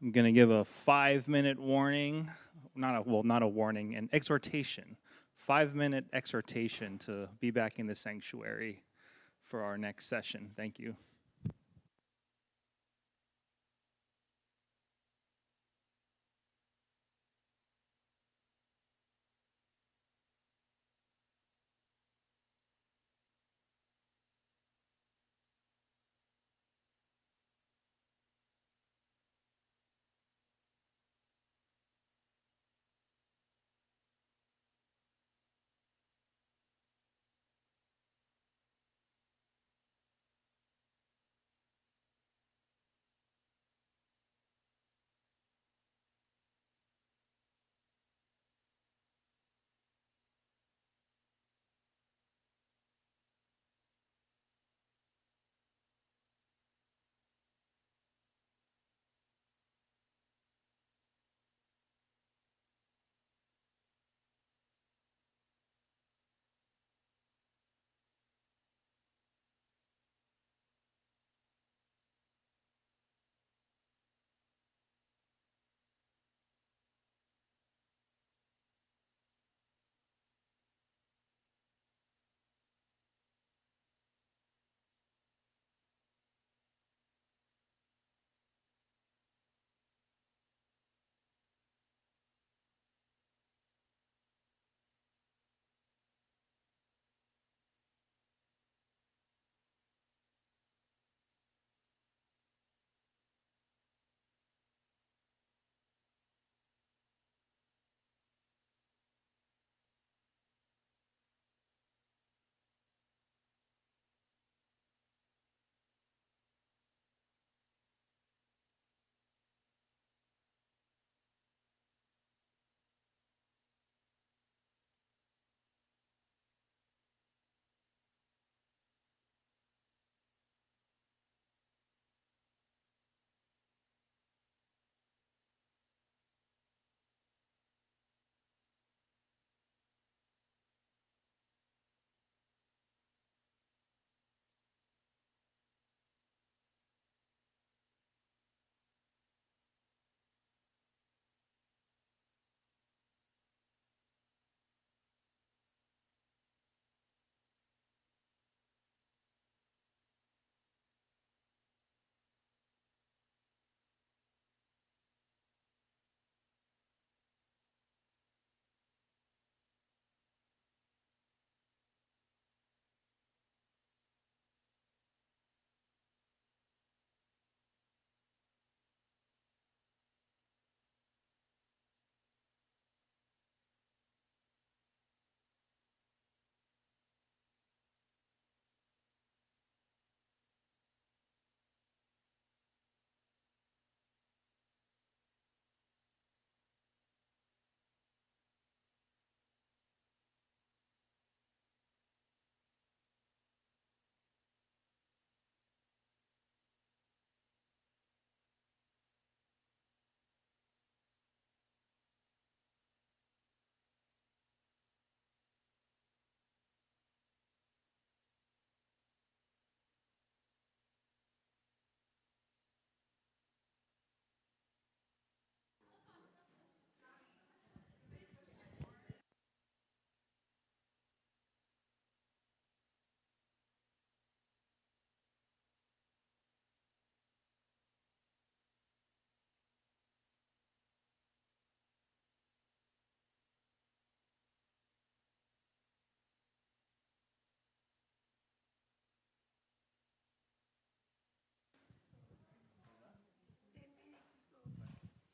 I'm going to give a 5-minute warning, not a warning, an exhortation. 5-minute exhortation to be back in the sanctuary for our next session. Thank you.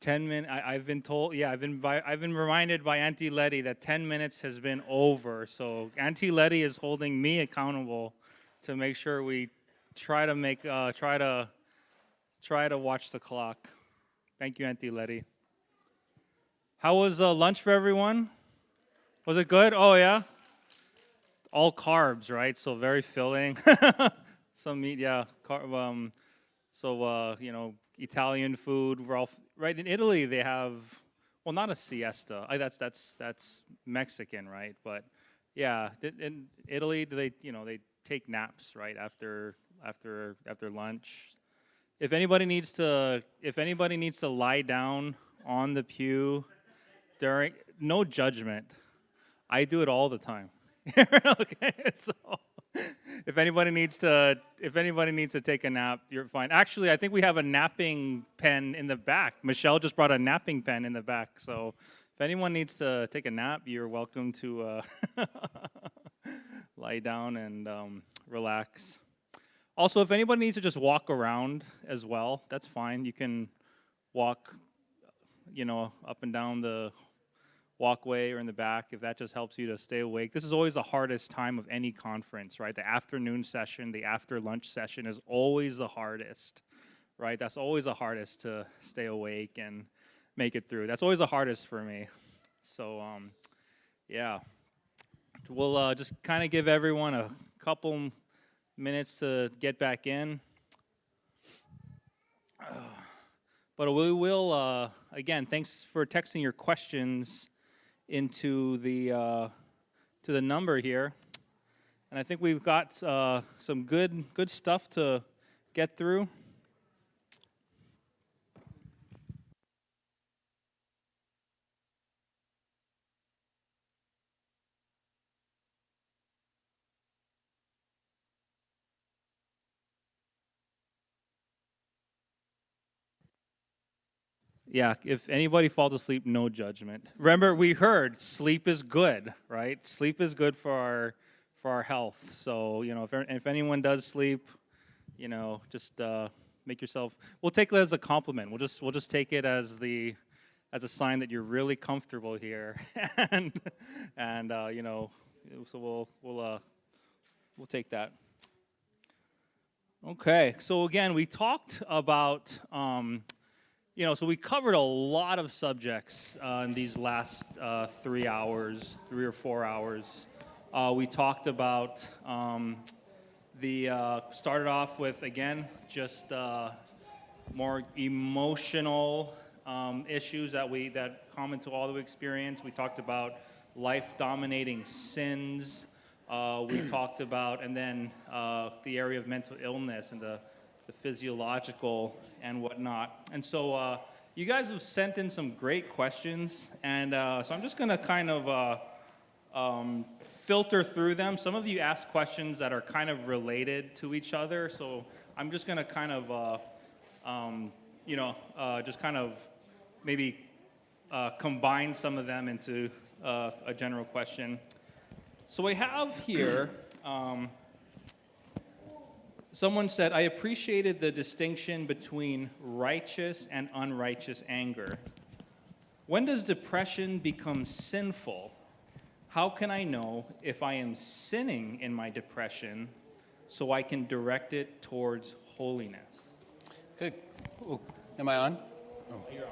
I've been told, yeah, I've been reminded by Auntie Letty that 10 minutes has been over. So Auntie Letty is holding me accountable to make sure we try to make, try to watch the clock. Thank you, Auntie Letty. How was lunch for everyone? Was it good? Oh yeah, all carbs, right? So very filling. Some meat, yeah. So Italian food. We're all right in Italy. They have, well, not a siesta. That's Mexican, right? But yeah, in Italy, do they they take naps right after lunch? If anybody needs to lie down on the pew during, no judgment. I do it all the time. Okay, so if anybody needs to take a nap, you're fine. Actually, I think we have a napping pen in the back. Michelle just brought a napping pen in the back. So if anyone needs to take a nap, you're welcome to lie down and relax. Also, if anybody needs to just walk around as well, that's fine. You can walk, up and down the walkway or in the back if that just helps you to stay awake. This is always the hardest time of any conference, right? The afternoon session, the after lunch session is always the hardest, right? That's always the hardest to stay awake and make it through. That's always the hardest for me. So, yeah. We'll just kind of give everyone a couple minutes to get back in. But we will, again, thanks for texting your questions into the to the number here. And I think we've got some good stuff to get through. Yeah, if anybody falls asleep, no judgment. Remember, we heard sleep is good, right? Sleep is good for our health. So, if anyone does sleep, just make yourself. We'll take it as a compliment. We'll just take it as a sign that you're really comfortable here, and so we'll take that. Okay, so again, we talked about. So we covered a lot of subjects in these last 3 or 4 hours. We talked about started off with, again, just more emotional issues that common to all that we experience. We talked about life-dominating sins. We talked about, and then the area of mental illness and the physiological and whatnot. And so you guys have sent in some great questions, and so I'm just going to kind of filter through them. Some of you asked questions that are kind of related to each other, so I'm just going to kind of, just kind of maybe combine some of them into a general question. So we have here... Someone said, I appreciated the distinction between righteous and unrighteous anger. When does depression become sinful? How can I know if I am sinning in my depression so I can direct it towards holiness? Good. Ooh, am I on? Oh. You're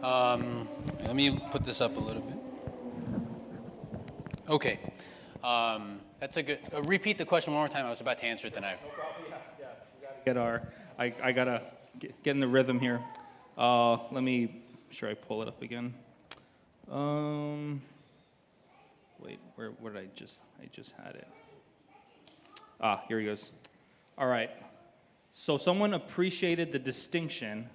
on. Let me put this up a little bit. Okay. That's a good. Repeat the question one more time. I was about to answer it tonight. No problem. Yeah. I gotta get in the rhythm here. Let me sure I pull it up again. Wait, where did I just had it. Here he goes. All right. So someone appreciated the distinction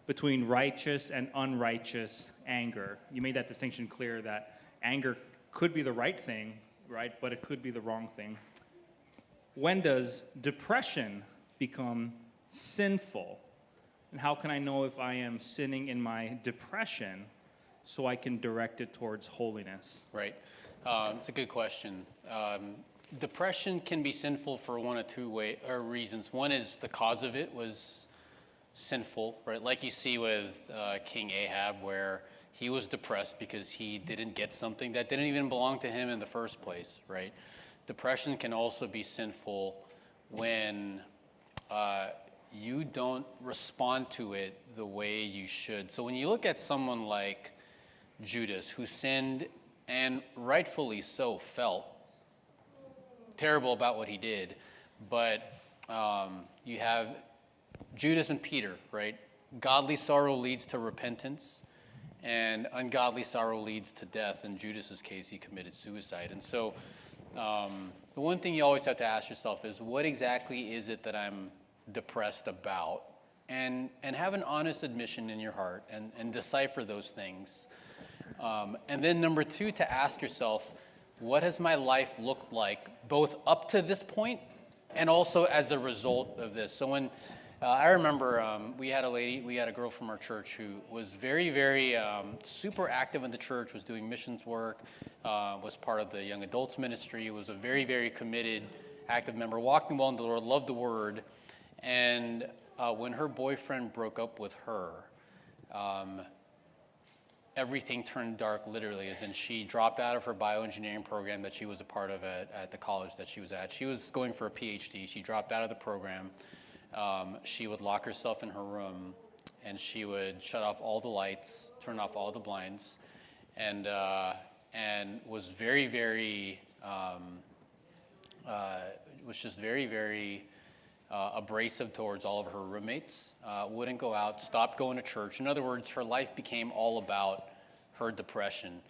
between righteous and unrighteous anger. You made that distinction clear that anger could be the right thing, right? But it could be the wrong thing. When does depression become sinful? And how can I know if I am sinning in my depression so I can direct it towards holiness? Right. It's a good question. Depression can be sinful for one of two reasons. One is the cause of it was sinful, right? Like you see with King Ahab, where he was depressed because he didn't get something that didn't even belong to him in the first place, right? Depression can also be sinful when you don't respond to it the way you should. So when you look at someone like Judas, who sinned and rightfully so felt terrible about what he did, but you have Judas and Peter, right? Godly sorrow leads to repentance, and ungodly sorrow leads to death. In Judas's case, he committed suicide. And so the one thing you always have to ask yourself is, what exactly is it that I'm depressed about, and have an honest admission in your heart and decipher those things. And then number two, to ask yourself, what has my life looked like both up to this point and also as a result of this? So when I remember we had a girl from our church who was very, very super active in the church, was doing missions work, was part of the young adults ministry, was a very, very committed, active member, walking well in the Lord, loved the Word. And when her boyfriend broke up with her, everything turned dark literally, as in she dropped out of her bioengineering program that she was a part of at the college that she was at. She was going for a PhD. She dropped out of the program. She would lock herself in her room, and she would shut off all the lights, turn off all the blinds, and was very, very, was just very, very abrasive towards all of her roommates, wouldn't go out, stopped going to church. In other words, her life became all about her depression.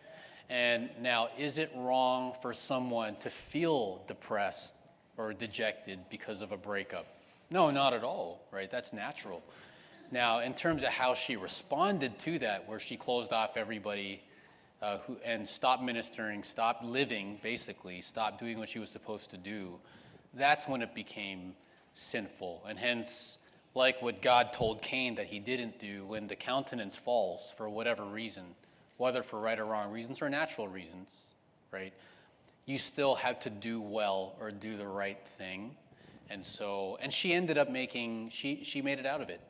And now, is it wrong for someone to feel depressed or dejected because of a breakup? No, not at all, right? That's natural. Now, in terms of how she responded to that, where she closed off everybody and stopped ministering, stopped living, basically, stopped doing what she was supposed to do, that's when it became sinful. And hence, like what God told Cain that he didn't do, when the countenance falls for whatever reason, whether for right or wrong reasons or natural reasons, right? You still have to do well or do the right thing. And so, and she ended up she made it out of it,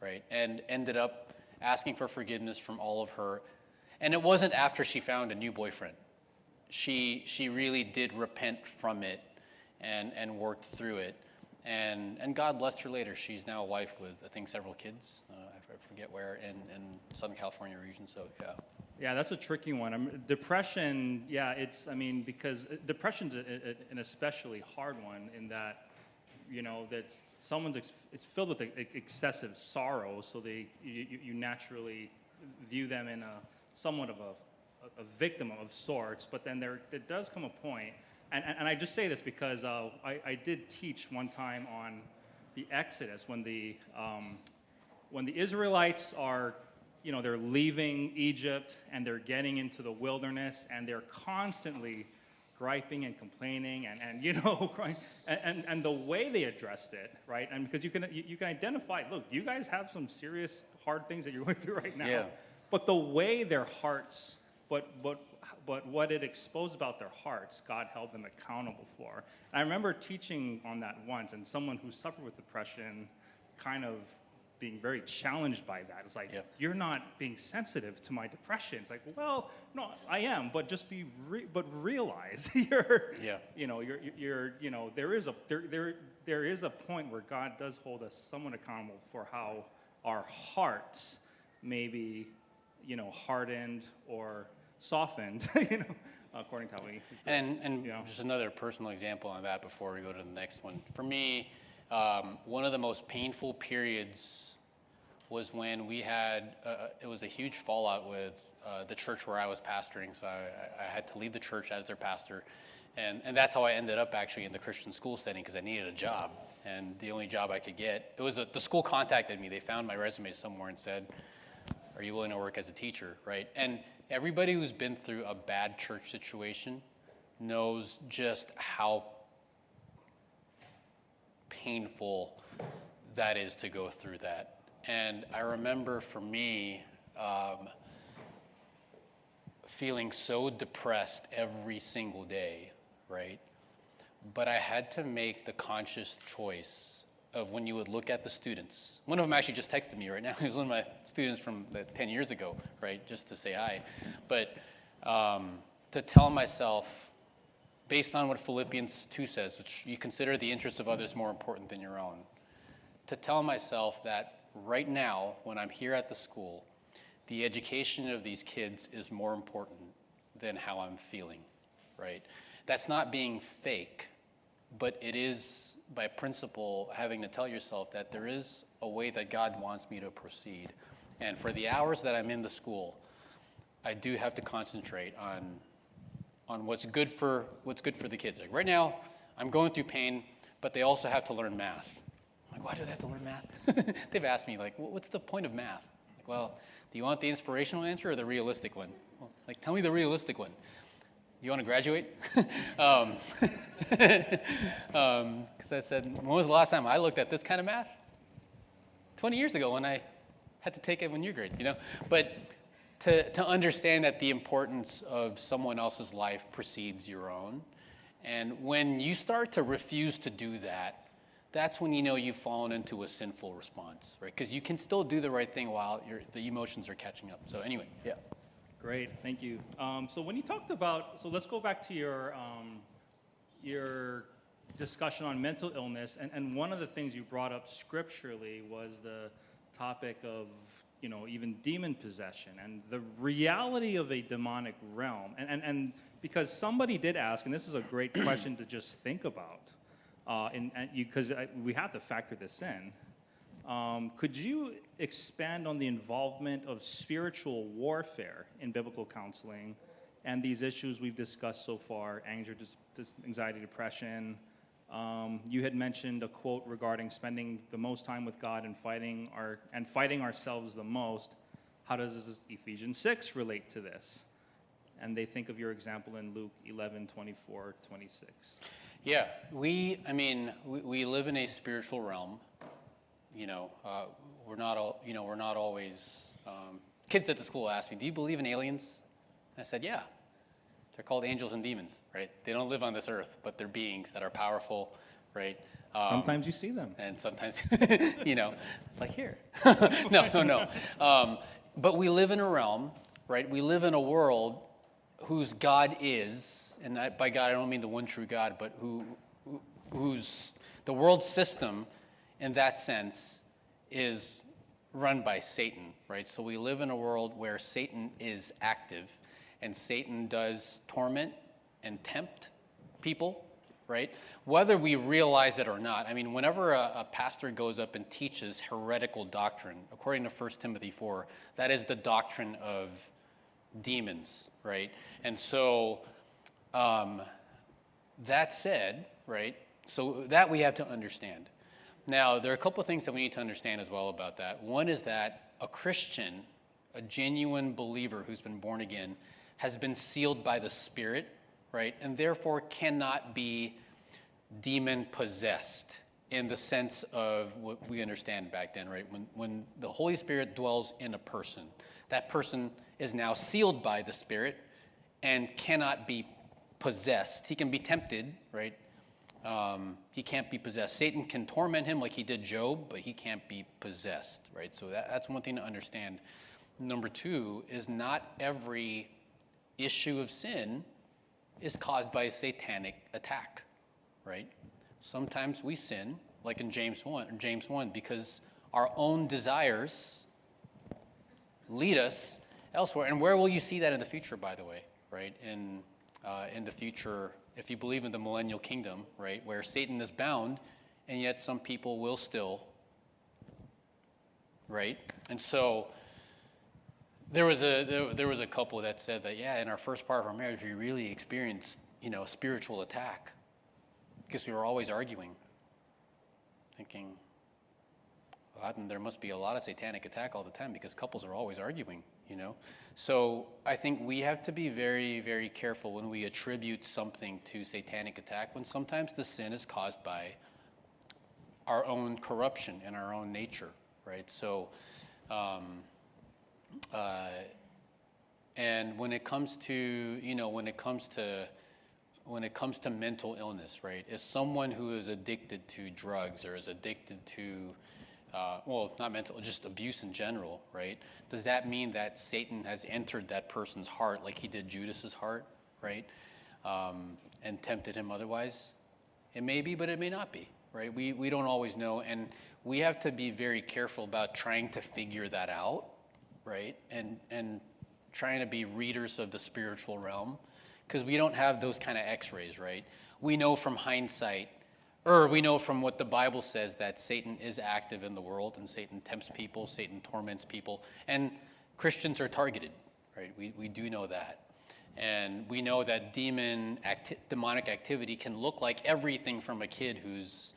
right? And ended up asking for forgiveness from all of her. And it wasn't after she found a new boyfriend. She really did repent from it and worked through it. And God blessed her later. She's now a wife with, I think, several kids. I forget where, in Southern California region, so yeah. Yeah, that's a tricky one. Depression, because depression's an especially hard one in that, that it's filled with excessive sorrow, so you naturally view them in somewhat of a victim of sorts. But then there does come a point, and I just say this because I did teach one time on the Exodus when the Israelites are, they're leaving Egypt and they're getting into the wilderness and they're constantly griping and complaining and crying, and the way they addressed it, right? And because you can identify, look, you guys have some serious hard things that you're going through right now. Yeah. But the way their hearts, but what it exposed about their hearts, God held them accountable for. And I remember teaching on that once, and someone who suffered with depression kind of being very challenged by that. It's like, You're not being sensitive to my depression. It's like, well, no, I am, but just realize there is a point where God does hold us somewhat accountable for how our hearts may be, hardened or softened, according to how we. And just another personal example on that before we go to the next one. For me, one of the most painful periods was when we had, it was a huge fallout with the church where I was pastoring, so I had to leave the church as their pastor, and that's how I ended up actually in the Christian school setting, because I needed a job, and the only job I could get, the school contacted me, they found my resume somewhere and said, are you willing to work as a teacher, right? And everybody who's been through a bad church situation knows just how painful that is to go through that. And I remember for me, feeling so depressed every single day, right? But I had to make the conscious choice of, when you would look at the students. One of them actually just texted me right now. He was one of my students from 10 years ago, right? Just to say hi. But to tell myself, based on what Philippians 2 says, which you consider the interests of others more important than your own, to tell myself that right now, when I'm here at the school, the education of these kids is more important than how I'm feeling, right? That's not being fake, but it is, by principle, having to tell yourself that there is a way that God wants me to proceed. And for the hours that I'm in the school, I do have to concentrate on what's good for the kids. Like right now, I'm going through pain, but they also have to learn math. like, why do they have to learn math? They've asked me, like, what's the point of math? Like, well, do you want the inspirational answer or the realistic one? Well, like, tell me the realistic one. You want to graduate? Because I said, when was the last time I looked at this kind of math? 20 years ago when I had to take it when you're grade, you know? But to understand that the importance of someone else's life precedes your own. And when you start to refuse to do that, that's when you know you've fallen into a sinful response, right? Because you can still do the right thing while the emotions are catching up. So anyway, yeah. Great, thank you. So when you talked about, so let's go back to your discussion on mental illness, and one of the things you brought up scripturally was the topic of, you know, even demon possession and the reality of a demonic realm. And because somebody did ask, and this is a great question to just think about, because we have to factor this in. Could you expand on the involvement of spiritual warfare in biblical counseling and these issues we've discussed so far, anxiety, depression? You had mentioned a quote regarding spending the most time with God and fighting ourselves the most. How does this Ephesians 6 relate to this? And they think of your example in Luke 11:24-26. Yeah, we live in a spiritual realm. You know, we're not always. Kids at the school ask me, "Do you believe in aliens?" I said, "Yeah." They're called angels and demons, right? They don't live on this earth, but they're beings that are powerful, right? Sometimes you see them. And sometimes, you know, like here. No. But we live in a realm, right? We live in a world whose God is, and by God I don't mean the one true God, but whose the world system, in that sense, is run by Satan, right? So we live in a world where Satan is active, and Satan does torment and tempt people, right? Whether we realize it or not. I mean, whenever a pastor goes up and teaches heretical doctrine, according to 1 Timothy 4, that is the doctrine of demons, right? And so, that said, right, so that we have to understand. Now, there are a couple of things that we need to understand as well about that. One is that a Christian, a genuine believer who's been born again, has been sealed by the Spirit, right, and therefore cannot be demon-possessed in the sense of what we understand back then, right? When the Holy Spirit dwells in a person, that person is now sealed by the Spirit and cannot be possessed. He can be tempted, right? He can't be possessed. Satan can torment him like he did Job, but he can't be possessed, right? So that's one thing to understand. Number two is not every issue of sin is caused by a satanic attack, right? Sometimes we sin, like in James 1, because our own desires lead us elsewhere. And where will you see that in the future, by the way, right? In the future, if you believe in the millennial kingdom, right, where Satan is bound, and yet some people will still, right? And so there was a couple that said that, yeah, in our first part of our marriage, we really experienced, you know, a spiritual attack because we were always arguing, thinking, well, there must be a lot of satanic attack all the time because couples are always arguing, you know. So I think we have to be very, very careful when we attribute something to satanic attack, when sometimes the sin is caused by our own corruption and our own nature, right? So, and when it comes to, you know, when it comes to mental illness, right, is someone who is addicted to drugs or is addicted to, well, not mental, just abuse in general, right? Does that mean that Satan has entered that person's heart like he did Judas's heart, right, and tempted him otherwise? It may be, but it may not be, right? We don't always know, and we have to be very careful about trying to figure that out, right, and trying to be readers of the spiritual realm, because we don't have those kind of x-rays, right? We know from hindsight, or we know from what the Bible says that Satan is active in the world, and Satan tempts people, Satan torments people, and Christians are targeted, right? We do know that. And we know that demonic activity can look like everything from a kid who's,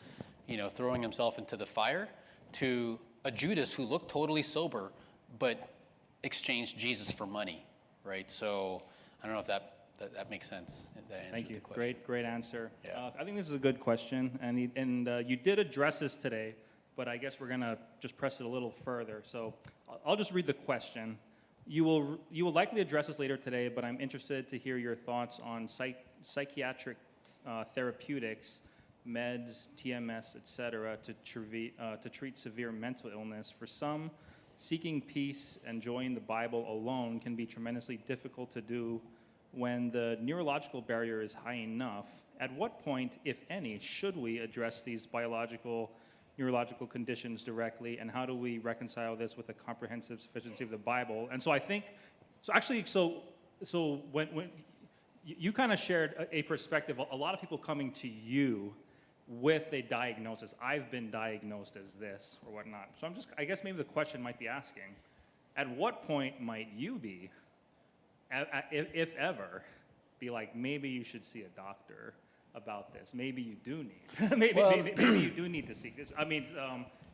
throwing himself into the fire, to a Judas who looked totally sober, but exchanged Jesus for money, right? So I don't know if that makes sense. That answers Thank you. the question. Great answer. Yeah. I think this is a good question, and you did address this today, but I guess we're gonna just press it a little further. So I'll just read the question. You will likely address this later today, but I'm interested to hear your thoughts on psychiatric therapeutics, meds, TMS, etc., to treat severe mental illness. For some, seeking peace, enjoying the Bible alone can be tremendously difficult to do when the neurological barrier is high enough. At what point, if any, should we address these neurological conditions directly, and how do we reconcile this with the comprehensive sufficiency of the Bible? And so I think, when you kind of shared a perspective, a lot of people coming to you with a diagnosis. I've been diagnosed as this or whatnot. So I guess maybe the question might be asking, at what point might you be, if ever, be like, maybe you should see a doctor about this. Maybe you do need, maybe you do need to seek this. I mean,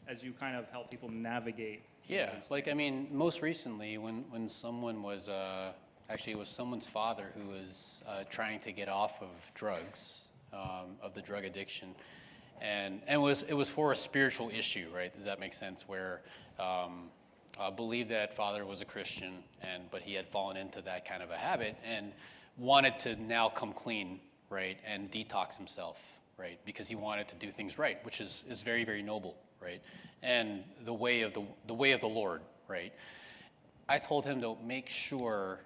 as you kind of help people navigate. Yeah, it's like, I mean, most recently when someone was, actually it was someone's father who was trying to get off of drugs, of the drug addiction, and it was for a spiritual issue, right? Does that make sense? Where believed that father was a Christian, but he had fallen into that kind of a habit and wanted to now come clean, right, and detox himself, right, because he wanted to do things right, which is very, very noble, right, and the way of the Lord, right. I told him to make sure,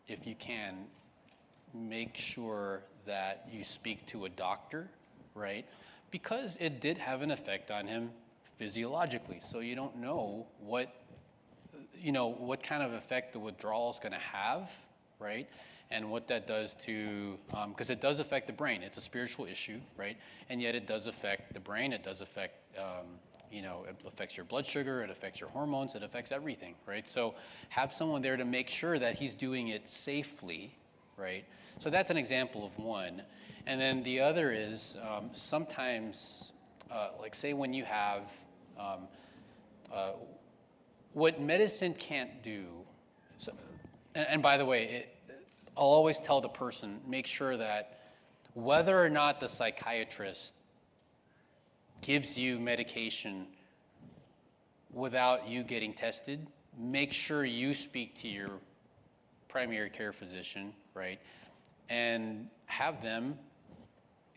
if you can, make sure that you speak to a doctor, right, because it did have an effect on him physiologically. So you don't know what kind of effect the withdrawal is going to have, right? And what that does to, because it does affect the brain. It's a spiritual issue, right? And yet it does affect the brain. It does affect, it affects your blood sugar. It affects your hormones. It affects everything, right? So have someone there to make sure that he's doing it safely, right? So that's an example of one. And then the other is sometimes, like say when you have, what medicine can't do, so, and by the way, I'll always tell the person, make sure that whether or not the psychiatrist gives you medication without you getting tested, make sure you speak to your primary care physician, right? And have them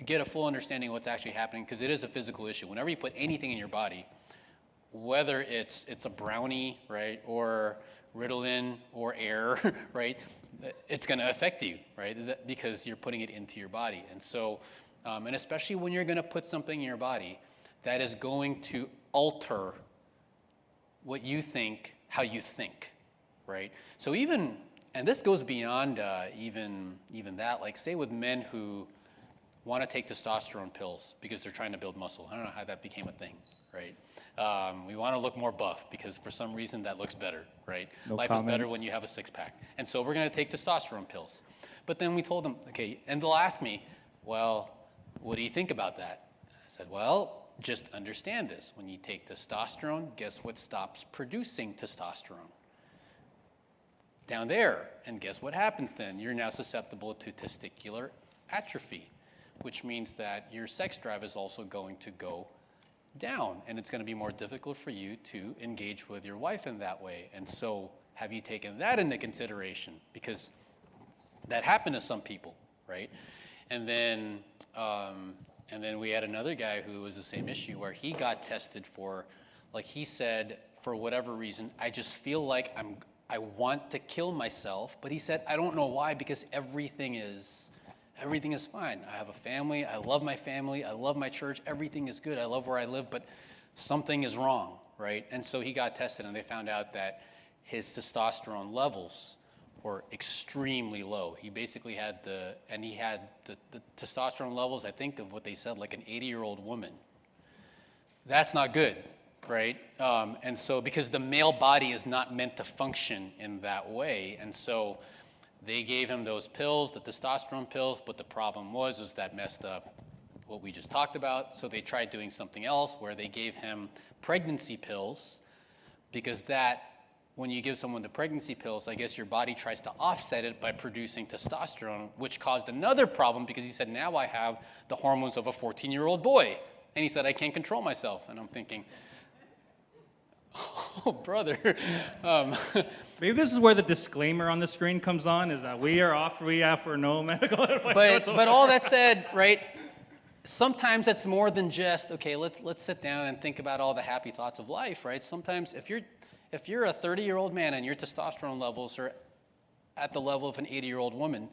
get a full understanding of what's actually happening, because it is a physical issue. Whenever you put anything in your body, whether it's a brownie, right, or Ritalin or air, right, it's going to affect you, right? Is that because you're putting it into your body? And so, and especially when you're going to put something in your body that is going to alter what you think, how you think, right? So even, and this goes beyond even that, like say with men who want to take testosterone pills because they're trying to build muscle. I don't know how that became a thing, right? We want to look more buff because for some reason that looks better, right? No Life comment. is better when you have a six-pack. And so we're going to take testosterone pills. But then we told them, okay, and they'll ask me, well, what do you think about that? I said, well, just understand this. When you take testosterone, guess what stops producing testosterone? Down there. And guess what happens then? You're now susceptible to testicular atrophy, which means that your sex drive is also going to go down, and it's going to be more difficult for you to engage with your wife in that way. And so have you taken that into consideration? Because that happened to some people, right? And then we had another guy who was the same issue where he got tested for, like he said, for whatever reason, I just feel like I want to kill myself, but he said, I don't know why, because everything is fine. I have a family. I love my family. I love my church. Everything is good. I love where I live, but something is wrong, right? And so he got tested, and they found out that his testosterone levels were extremely low. He basically had the testosterone levels, I think, of what they said, like an 80-year-old woman. That's not good, right? And so because the male body is not meant to function in that way, and so they gave him those pills, the testosterone pills, but the problem was that messed up what we just talked about. So they tried doing something else where they gave him pregnancy pills, because that, when you give someone the pregnancy pills, I guess your body tries to offset it by producing testosterone, which caused another problem because he said, now I have the hormones of a 14-year-old boy. And he said, I can't control myself. And I'm thinking, oh, brother. Maybe this is where the disclaimer on the screen comes on, is that we offer no medical advice. But all that said, right, sometimes it's more than just, okay, let's sit down and think about all the happy thoughts of life, right? Sometimes if you're a 30-year-old man and your testosterone levels are at the level of an 80-year-old woman,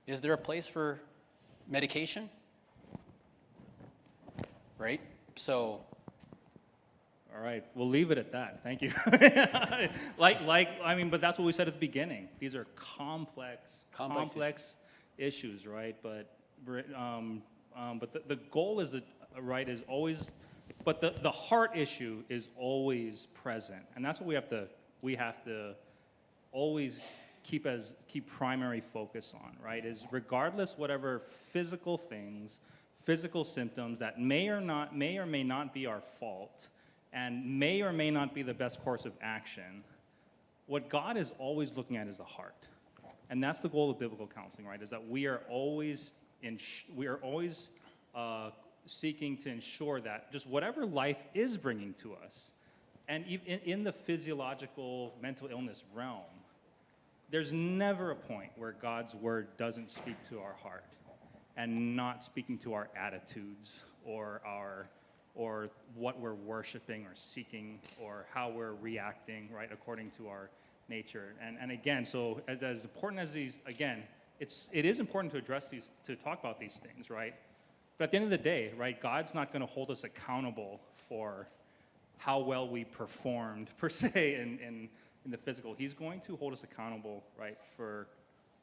is there a place for medication? Right? So. All right, we'll leave it at that. Thank you. But that's what we said at the beginning. These are complex issues, right? But the goal is is always, but the heart issue is always present, and that's what we have to always keep primary focus on, right? Is regardless whatever physical things, physical symptoms that may or may not be our fault, and may or may not be the best course of action, what God is always looking at is the heart. And that's the goal of biblical counseling, right? Is that we are always seeking to ensure that just whatever life is bringing to us, and in the physiological mental illness realm, there's never a point where God's word doesn't speak to our heart and not speaking to our attitudes or what we're worshiping or seeking or how we're reacting, right, according to our nature. And again, so as important as these, again, it is important to address these, to talk about these things, right? But at the end of the day, right, God's not going to hold us accountable for how well we performed, per se, in the physical. He's going to hold us accountable, right, for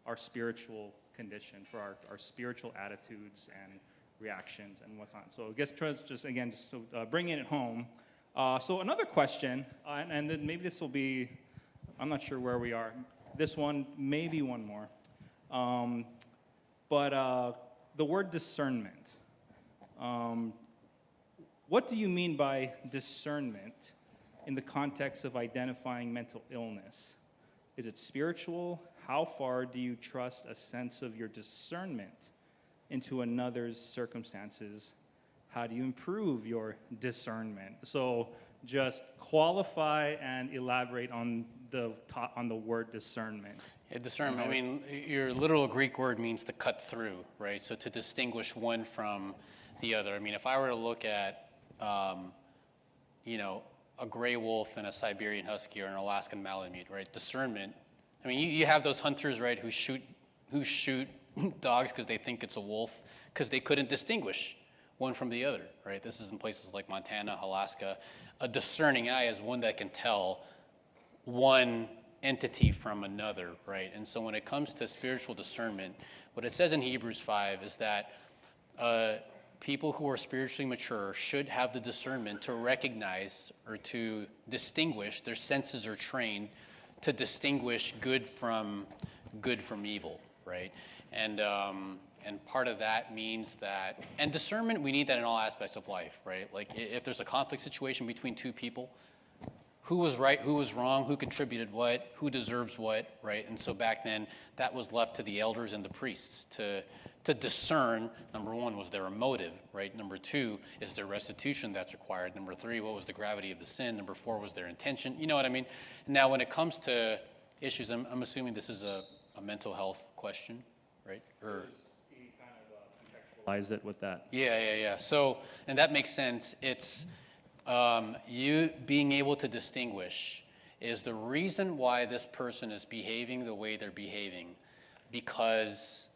our spiritual condition, for our spiritual attitudes and reactions and what's not. So I guess just to bring it home. So another question, and then maybe this will be, I'm not sure where we are. This one, maybe one more. But the word discernment. What do you mean by discernment in the context of identifying mental illness? Is it spiritual? How far do you trust a sense of your discernment into another's circumstances? How do you improve your discernment? So just qualify and elaborate on the word discernment. Yeah, discernment, I mean, your literal Greek word means to cut through, right? So to distinguish one from the other. I mean, if I were to look at, a gray wolf and a Siberian husky or an Alaskan Malamute, right? Discernment. I mean, you have those hunters, right, who shoot dogs because they think it's a wolf because they couldn't distinguish one from the other, right? This is in places like Montana, Alaska. A discerning eye is one that can tell one entity from another, right? And so when it comes to spiritual discernment, what it says in Hebrews 5 is that people who are spiritually mature should have the discernment to recognize or to distinguish, their senses are trained to distinguish good from evil, right? And part of that means that, and discernment, we need that in all aspects of life, right? Like if there's a conflict situation between two people, who was right, who was wrong, who contributed what, who deserves what, right? And so back then, that was left to the elders and the priests to discern. Number one, was there a motive, right? Number two, is there restitution that's required? Number three, what was the gravity of the sin? Number four, was there intention? You know what I mean? Now, when it comes to issues, I'm assuming this is a mental health question, right? Or he kind of contextualized it with that. Yeah. So, and that makes sense. It's you being able to distinguish is the reason why this person is behaving the way they're behaving, because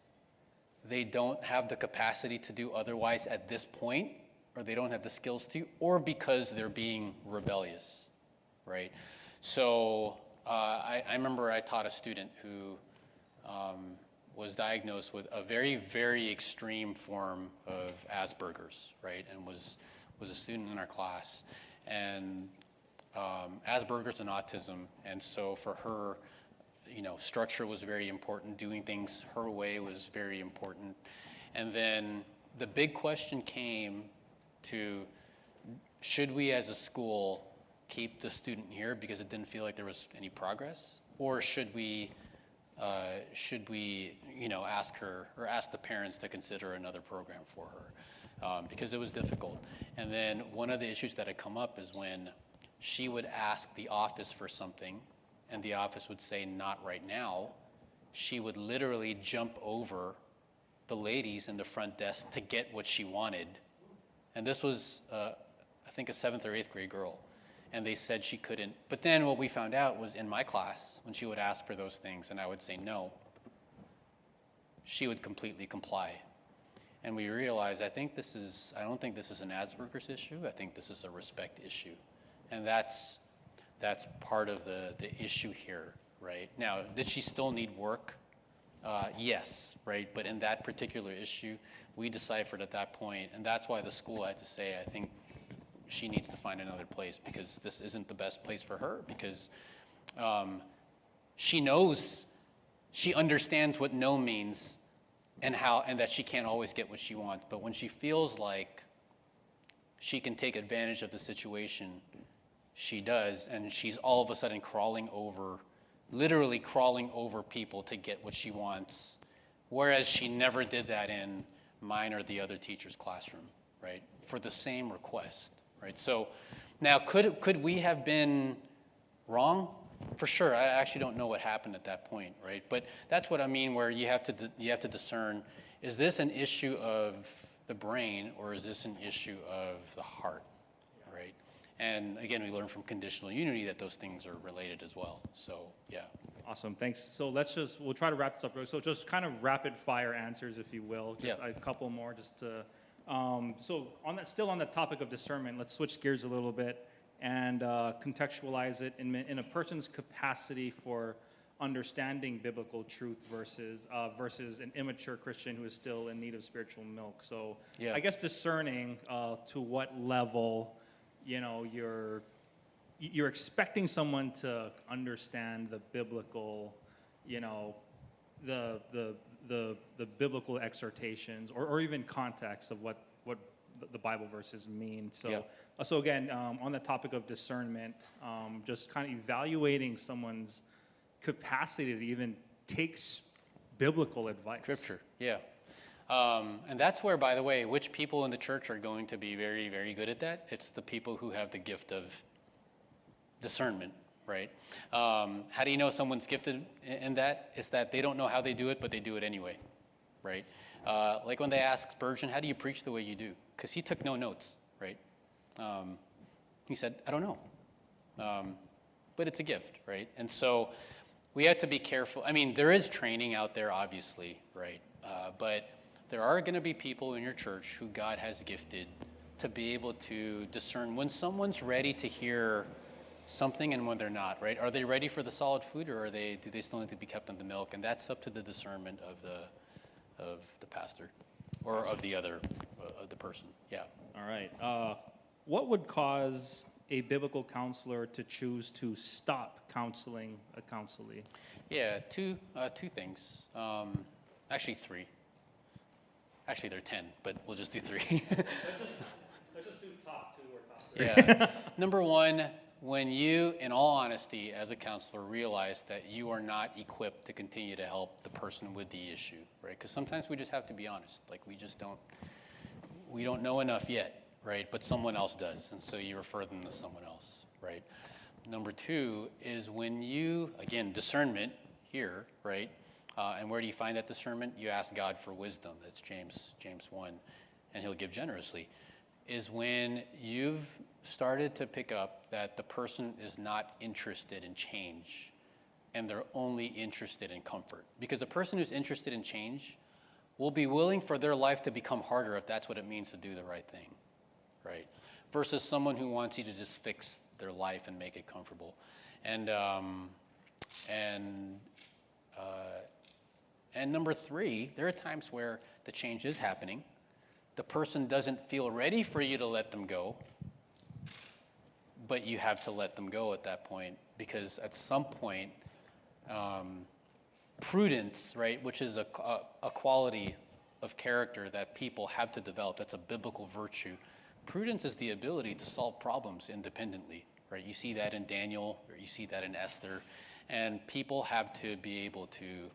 they don't have the capacity to do otherwise at this point, or they don't have the skills to, or because they're being rebellious, right? So I remember I taught a student who was diagnosed with a very, very extreme form of Asperger's, right? And was a student in our class. And Asperger's and autism. And so for her, structure was very important. Doing things her way was very important. And then the big question came to, should we as a school keep the student here because it didn't feel like there was any progress? Or should we ask her or ask the parents to consider another program for her? Because it was difficult. And then one of the issues that had come up is when she would ask the office for something and the office would say, not right now, she would literally jump over the ladies in the front desk to get what she wanted. And this was, I think, a 7th or 8th grade girl. And they said she couldn't. But then what we found out was in my class, when she would ask for those things and I would say no, she would completely comply. And we realized, I don't think this is an Asperger's issue. I think this is a respect issue. And that's part of the issue here, right? Now, did she still need work? Yes, right? But in that particular issue, we deciphered at that point, and that's why the school had to say, I think she needs to find another place because this isn't the best place for her, because she understands what no means and that she can't always get what she wants. But when she feels like she can take advantage of the situation, she does, and she's all of a sudden literally crawling over people to get what she wants, whereas she never did that in mine or the other teacher's classroom, right, for the same request, right? So now, could we have been wrong? For sure. I actually don't know what happened at that point, right? But that's what I mean, where you have to discern, is this an issue of the brain or is this an issue of the heart, right? And again, we learned from conditional unity that those things are related as well. So, yeah. Awesome, thanks. So we'll try to wrap this up. So just kind of rapid fire answers, if you will. Just a couple more just to, so still on the topic of discernment, let's switch gears a little bit and contextualize it in a person's capacity for understanding biblical truth versus an immature Christian who is still in need of spiritual milk. So I guess discerning to what level, you're expecting someone to understand the biblical, the biblical exhortations or even context of what the Bible verses mean. So again, on the topic of discernment, just kind of evaluating someone's capacity to even take biblical advice. Scripture, yeah. And that's where, by the way, which people in the church are going to be very, very good at that? It's the people who have the gift of discernment, right? How do you know someone's gifted in that? It's that they don't know how they do it, but they do it anyway, right? Like when they asked Spurgeon, how do you preach the way you do? Because he took no notes, right? He said, I don't know. But it's a gift, right? And so we have to be careful. I mean, there is training out there, obviously, right? But there are going to be people in your church who God has gifted to be able to discern when someone's ready to hear something and when they're not, right? Are they ready for the solid food, or do they still need to be kept on the milk? And that's up to the discernment of the pastor or of the person. Yeah. All right. What would cause a biblical counselor to choose to stop counseling a counselee? Yeah, two things. Actually, three. Actually, there are 10, but we'll just do three. Let's just do top two or top three. Yeah. Number one, when you, in all honesty, as a counselor, realize that you are not equipped to continue to help the person with the issue, right? Because sometimes we just have to be honest. Like, we don't know enough yet, right? But someone else does, and so you refer them to someone else, right? Number two is when you, again, discernment here, right? And where do you find that discernment? You ask God for wisdom. That's James 1, and he'll give generously. Is when you've started to pick up that the person is not interested in change, and they're only interested in comfort. Because a person who's interested in change will be willing for their life to become harder if that's what it means to do the right thing, right? Versus someone who wants you to just fix their life and make it comfortable. And number three, there are times where the change is happening. The person doesn't feel ready for you to let them go, but you have to let them go at that point, because at some point, prudence, right, which is a quality of character that people have to develop. That's a biblical virtue. Prudence is the ability to solve problems independently, right? You see that in Daniel, or you see that in Esther, and people have to be able to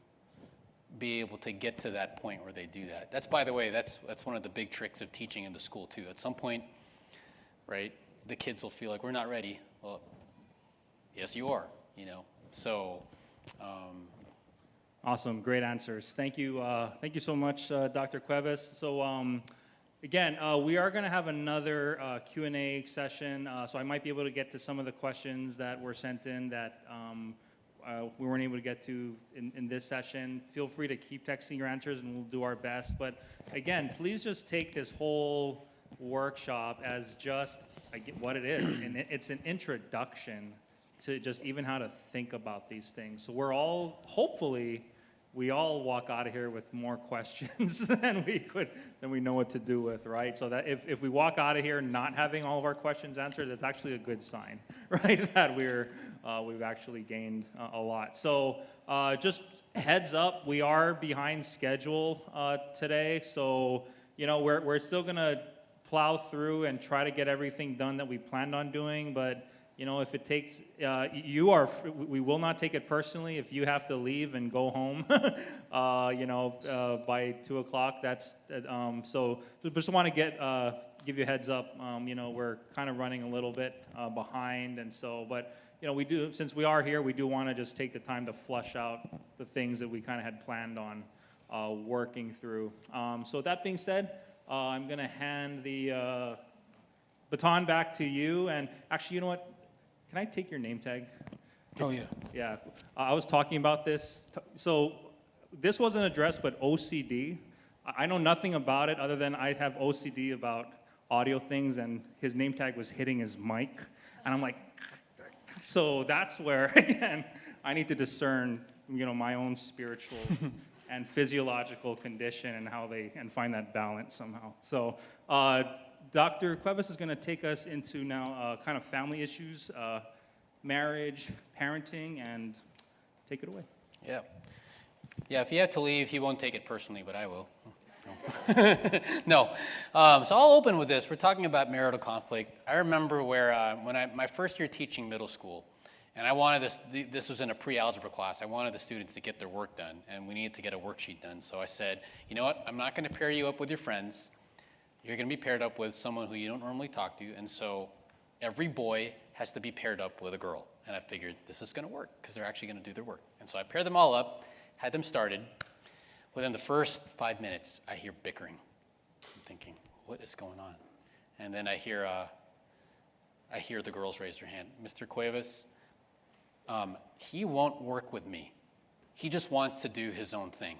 get to that point where they do that. That's, by the way, that's one of the big tricks of teaching in the school too. At some point, right, the kids will feel like we're not ready. Well, yes, you are. So. Awesome, great answers. Thank you so much, Dr. Cuevas. So again, we are going to have another Q&A session, so I might be able to get to some of the questions that were sent in that we weren't able to get to in this session. Feel free to keep texting your answers, and we'll do our best. But again, please just take this whole workshop as just what it is, and it's an introduction to just even how to think about these things. So we're all, hopefully, we all walk out of here with more questions than we know what to do with, right? So that if we walk out of here not having all of our questions answered, that's actually a good sign, right? That we've actually gained a lot. So just heads up, we are behind schedule today. So we're still gonna plow through and try to get everything done that we planned on doing, but if it takes, we will not take it personally if you have to leave and go home, by 2 o'clock. That's, so just want to give you a heads up. We're kind of running a little bit behind, and so, but, we do, since we are here, we do want to just take the time to flush out the things that we kind of had planned on working through. So with that being said, I'm going to hand the baton back to you, and actually, you know what? Can I take your name tag? Oh, yeah. Yeah. I was talking about this. So this wasn't addressed, but OCD. I know nothing about it other than I have OCD about audio things, and his name tag was hitting his mic. And I'm like, so that's where, again, I need to discern, my own spiritual and physiological condition and find that balance somehow. So Dr. Cuevas is going to take us into now kind of family issues, marriage, parenting, and take it away. Yeah. Yeah, if you have to leave, he won't take it personally, but I will. No. So I'll open with this. We're talking about marital conflict. I remember when my first year teaching middle school, and I wanted this was in a pre-algebra class. I wanted the students to get their work done, and we needed to get a worksheet done. So I said, you know what? I'm not going to pair you up with your friends. You're going to be paired up with someone who you don't normally talk to, and so every boy has to be paired up with a girl. And I figured this is going to work because they're actually going to do their work. And so I paired them all up, had them started. Within the first 5 minutes, I hear bickering. I'm thinking, what is going on? And then I hear the girls raise their hand. Mr. Cuevas, he won't work with me. He just wants to do his own thing.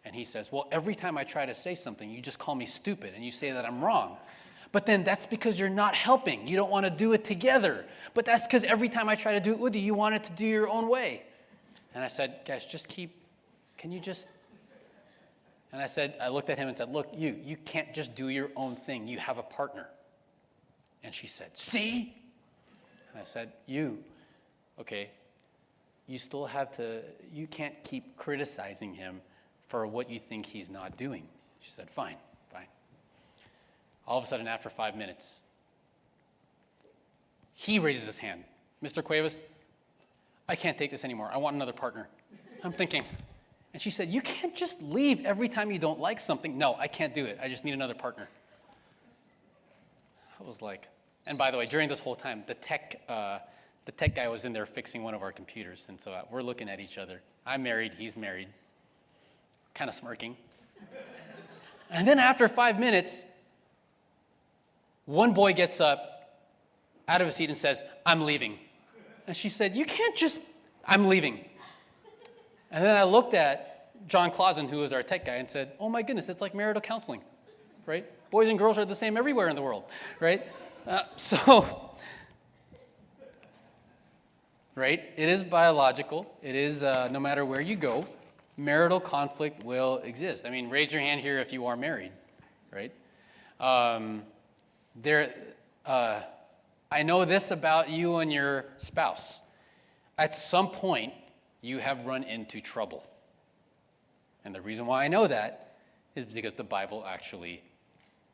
And he says, well, every time I try to say something, you just call me stupid and you say that I'm wrong. But then that's because you're not helping. You don't want to do it together. But that's because every time I try to do it with you, you want it to do your own way. And I said, guys, can you just... And I looked at him and said, look, you can't just do your own thing. You have a partner. And she said, see? And I said, okay, you can't keep criticizing him for what you think he's not doing. She said, fine. All of a sudden, after 5 minutes, he raises his hand. Mr. Cuevas, I can't take this anymore. I want another partner. I'm thinking, and she said, you can't just leave every time you don't like something. No, I can't do it. I just need another partner. I was like, and by the way, during this whole time, the tech guy was in there fixing one of our computers, and so we're looking at each other. I'm married, he's married, kind of smirking. And then after 5 minutes, one boy gets up out of his seat and says, I'm leaving. And she said, you can't just, I'm leaving. And then I looked at John Clausen, who was our tech guy, and said, oh my goodness, it's like marital counseling, right? Boys and girls are the same everywhere in the world, right? Right? It is biological. It is, no matter where you go, marital conflict will exist. I mean, raise your hand here if you are married, right? I know this about you and your spouse. At some point, you have run into trouble. And the reason why I know that is because the Bible actually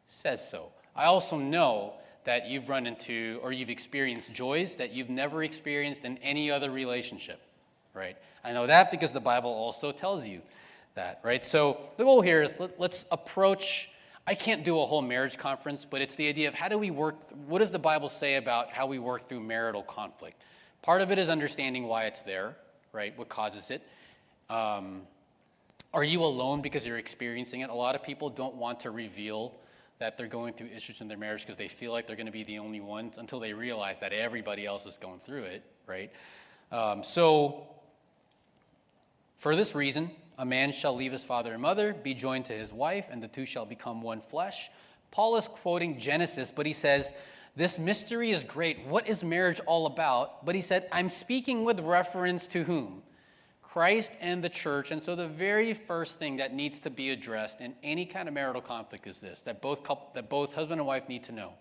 says so. I also know that you've run into or you've experienced joys that you've never experienced in any other relationship, right? I know that because the Bible also tells you that, right? So the goal here is let's approach, I can't do a whole marriage conference, but it's the idea of how do we work, what does the Bible say about how we work through marital conflict? Part of it is understanding why it's there, right? What causes it. Are you alone because you're experiencing it? A lot of people don't want to reveal that they're going through issues in their marriage because they feel like they're going to be the only ones until they realize that everybody else is going through it, right? So for this reason, a man shall leave his father and mother, be joined to his wife, and the two shall become one flesh. Paul is quoting Genesis, but he says, this mystery is great. What is marriage all about? But he said, I'm speaking with reference to whom? Christ and the church. And so the very first thing that needs to be addressed in any kind of marital conflict is this, that both husband and wife need to know.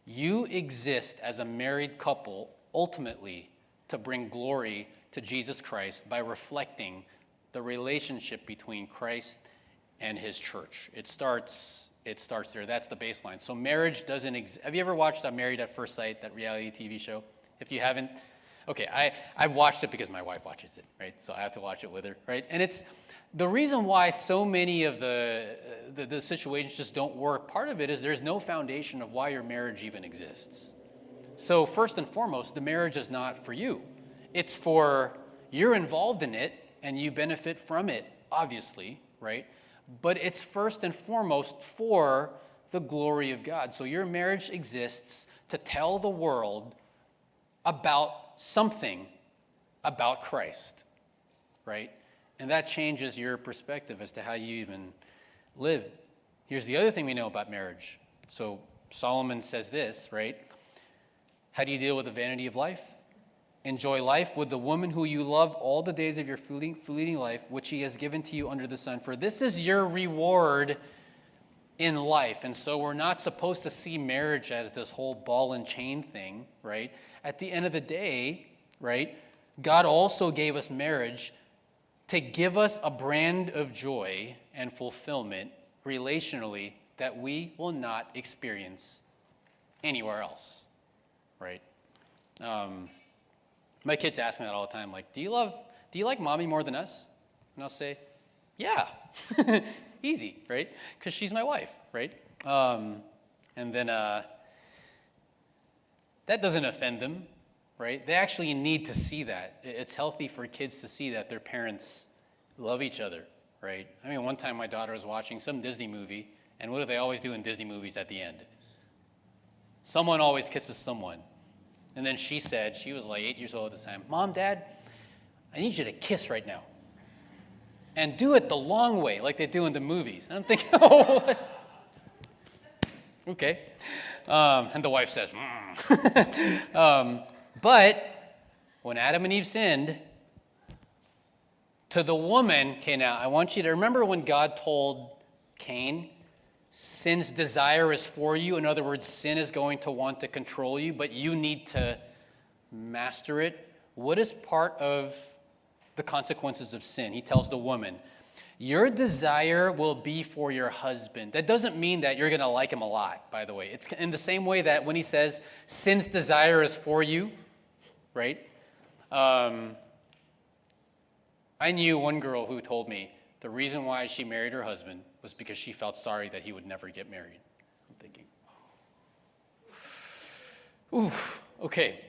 You exist as a married couple ultimately to bring glory to Jesus Christ by reflecting the relationship between Christ and his church. It starts there. That's the baseline. So marriage doesn't exist. Have you ever watched Married at First Sight, that reality TV show? If you haven't, okay, I've watched it because my wife watches it, right? So I have to watch it with her, right? And it's the reason why so many of the situations just don't work. Part of it is there's no foundation of why your marriage even exists. So first and foremost, the marriage is not for you. It's for, you're involved in it and you benefit from it, obviously, right? But it's first and foremost for the glory of God. So your marriage exists to tell the world about something about Christ, right? And that changes your perspective as to how you even live. Here's the other thing we know about marriage. So Solomon says this, right? How do you deal with the vanity of life? Enjoy life with the woman who you love all the days of your fleeting life, which he has given to you under the sun. For this is your reward in life. And so we're not supposed to see marriage as this whole ball and chain thing, right? At the end of the day, right, God also gave us marriage to give us a brand of joy and fulfillment relationally that we will not experience anywhere else, right? My kids ask me that all the time, like, do you like mommy more than us? And I'll say, yeah, easy, right? Because she's my wife, right? And then that doesn't offend them, right? They actually need to see that. It's healthy for kids to see that their parents love each other, right? I mean, one time my daughter was watching some Disney movie, and what do they always do in Disney movies at the end? Someone always kisses someone. And then she said, she was like 8 years old at the time, Mom, Dad, I need you to kiss right now. And do it the long way, like they do in the movies. And I'm thinking, oh, what? Okay. And the wife says, but when Adam and Eve sinned, to the woman, okay, now I want you to remember when God told Cain, sin's desire is for you. In other words, sin is going to want to control you, but you need to master it. What is part of the consequences of sin? He tells the woman, your desire will be for your husband. That doesn't mean that you're going to like him a lot, by the way. It's in the same way that when he says sin's desire is for you, right? I knew one girl who told me the reason why she married her husband was because she felt sorry that he would never get married. I'm thinking, ooh, okay.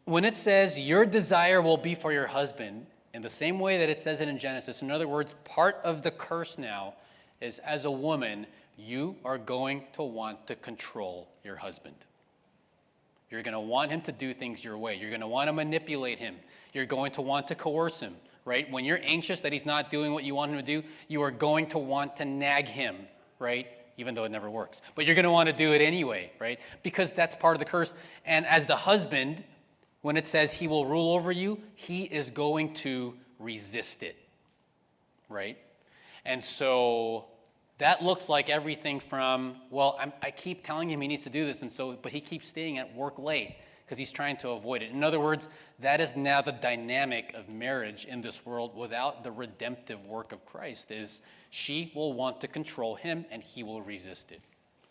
When it says your desire will be for your husband, in the same way that it says it in Genesis, in other words, part of the curse now is as a woman, you are going to want to control your husband. You're going to want him to do things your way. You're going to want to manipulate him. You're going to want to coerce him, right? When you're anxious that he's not doing what you want him to do, you are going to want to nag him, right? Even though it never works. But you're going to want to do it anyway, right? Because that's part of the curse. And as the husband, when it says he will rule over you, he is going to resist it, right? And so that looks like everything from, well, I keep telling him he needs to do this, and so, but he keeps staying at work late because he's trying to avoid it. In other words, that is now the dynamic of marriage in this world without the redemptive work of Christ, is she will want to control him and he will resist it.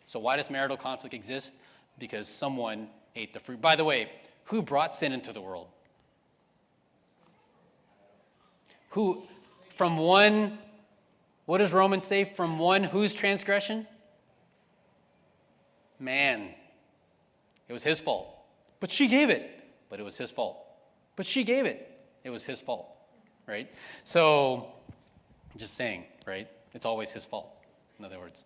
So why does marital conflict exist? Because someone ate the fruit. By the way, who brought sin into the world? Who, from one, what does Romans say? From one whose transgression? Man. It was his fault. But she gave it. But it was his fault. But she gave it. It was his fault. Right? So, just saying, right? It's always his fault, in other words.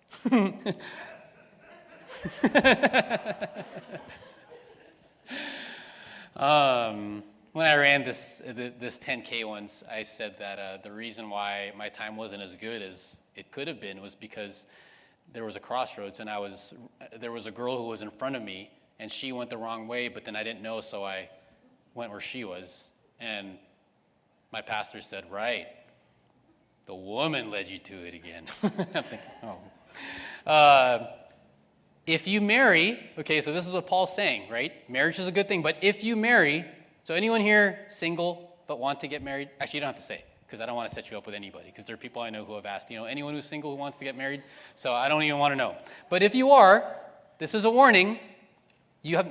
When I ran this 10K once, I said that the reason why my time wasn't as good as it could have been was because there was a crossroads, and there was a girl who was in front of me, and she went the wrong way, but then I didn't know, so I went where she was. And my pastor said, right, the woman led you to it again. I'm thinking, oh. If you marry, okay, so this is what Paul's saying, right? Marriage is a good thing, but if you marry, so anyone here single but want to get married? Actually, you don't have to say, because I don't want to set you up with anybody, because there are people I know who have asked, anyone who's single who wants to get married? So I don't even want to know. But if you are, this is a warning.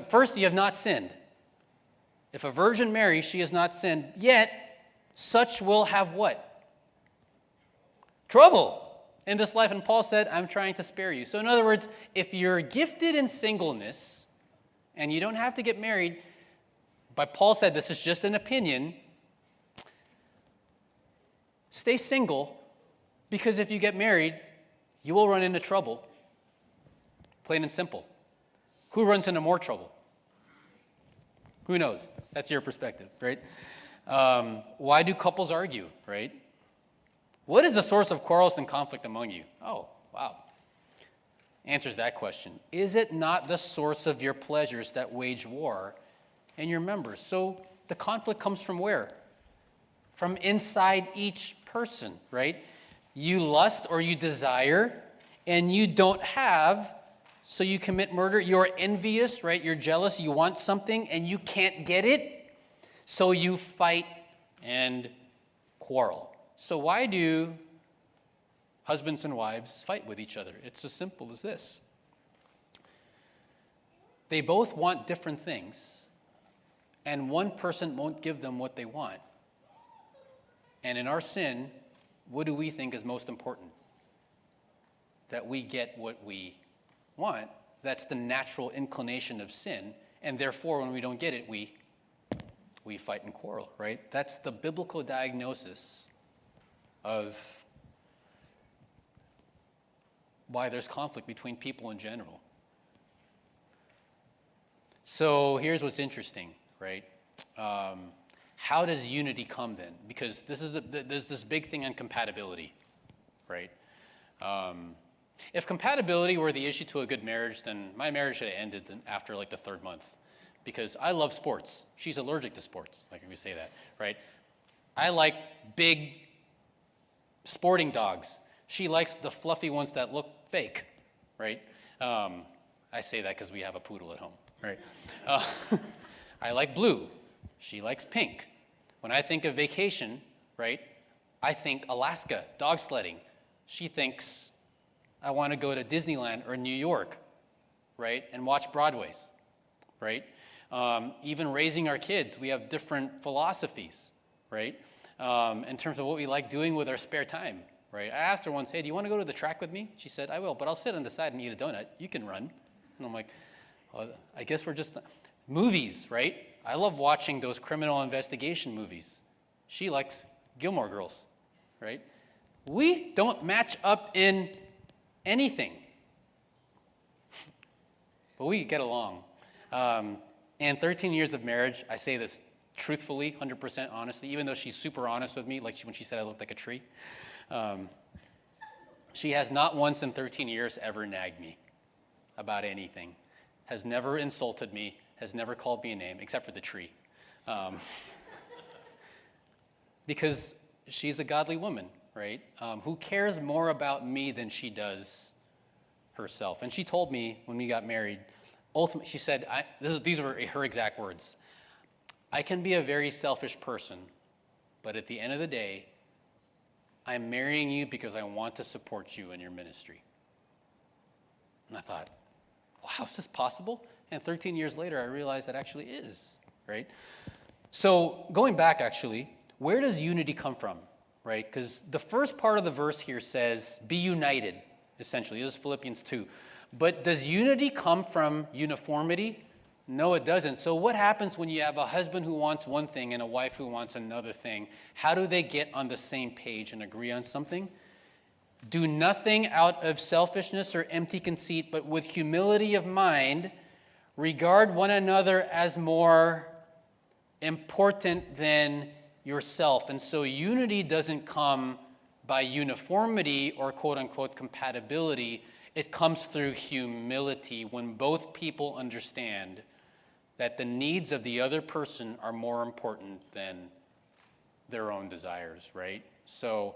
First, you have not sinned. If a virgin marries, she has not sinned, yet such will have what? Trouble in this life. And Paul said, I'm trying to spare you. So in other words, if you're gifted in singleness and you don't have to get married, but Paul said this is just an opinion, stay single, because if you get married, you will run into trouble. Plain and simple. Who runs into more trouble? Who knows? That's your perspective, right? Why do couples argue, right? What is the source of quarrels and conflict among you? Oh, wow. Answers that question. Is it not the source of your pleasures that wage war in your members? So the conflict comes from where? From inside each person, right? You lust or you desire, and you don't have, so you commit murder. You're envious, right? You're jealous. You want something, and you can't get it, so you fight and quarrel. So why do husbands and wives fight with each other? It's as simple as this. They both want different things, and one person won't give them what they want. And in our sin, what do we think is most important? That we get what we want. That's the natural inclination of sin, and therefore when we don't get it, we fight and quarrel, right? That's the biblical diagnosis of why there's conflict between people in general. So here's what's interesting, right? How does unity come then? Because there's this big thing on compatibility, right? If compatibility were the issue to a good marriage, then my marriage should have ended after like the third month, because I love sports. She's allergic to sports, like if we say that, right? I like big sporting dogs. She likes the fluffy ones that look fake, right? I say that because we have a poodle at home, right? I like blue. She likes pink. When I think of vacation, right, I think Alaska, dog sledding. She thinks I want to go to Disneyland or New York, right, and watch Broadways, right? Even raising our kids, we have different philosophies, right? In terms of what we like doing with our spare time, right? I asked her once, hey, do you want to go to the track with me? She said, I will, but I'll sit on the side and eat a donut. You can run. And I'm like, well, I guess we're just... Movies, right? I love watching those criminal investigation movies. She likes Gilmore Girls, right? We don't match up in anything. But we get along. And 13 years of marriage, I say this truthfully, 100% honestly, even though she's super honest with me, like when she said I looked like a tree. She has not once in 13 years ever nagged me about anything, has never insulted me, has never called me a name, except for the tree. Because she's a godly woman, right? Who cares more about me than she does herself. And she told me when we got married, ultimately, she said, these were her exact words. I can be a very selfish person, but at the end of the day, I'm marrying you because I want to support you in your ministry. And I thought, wow, is this possible? And 13 years later, I realized that actually is, right? So going back, actually, where does unity come from, right? Because the first part of the verse here says, be united, essentially. This is Philippians 2. But does unity come from uniformity? No, it doesn't. So what happens when you have a husband who wants one thing and a wife who wants another thing? How do they get on the same page and agree on something? Do nothing out of selfishness or empty conceit, but with humility of mind, regard one another as more important than yourself. And so unity doesn't come by uniformity or quote-unquote compatibility. It comes through humility when both people understand that the needs of the other person are more important than their own desires, right? So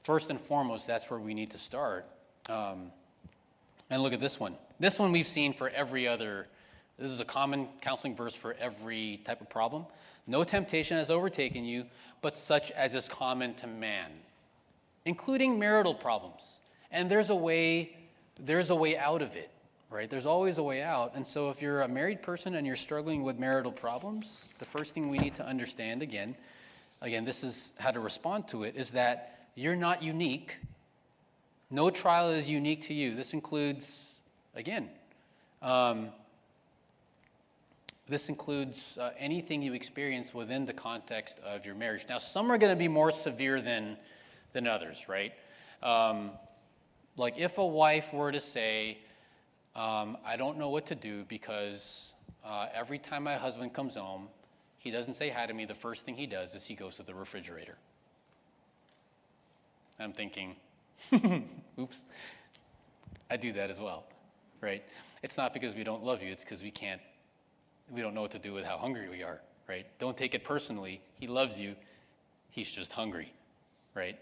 first and foremost, that's where we need to start. And look at this one. This one we've seen for every other, this is a common counseling verse for every type of problem. No temptation has overtaken you, but such as is common to man, including marital problems. And there's a way out of it, right? There's always a way out. And so if you're a married person and you're struggling with marital problems, the first thing we need to understand, again, this is how to respond to it, is that you're not unique. No trial is unique to you. This includes, anything you experience within the context of your marriage. Now, some are going to be more severe than others, right? Like if a wife were to say, I don't know what to do because every time my husband comes home, he doesn't say hi to me. The first thing he does is he goes to the refrigerator. I'm thinking, oops, I do that as well, right? It's not because we don't love you. It's because we don't know what to do with how hungry we are, right? Don't take it personally. He loves you. He's just hungry, right?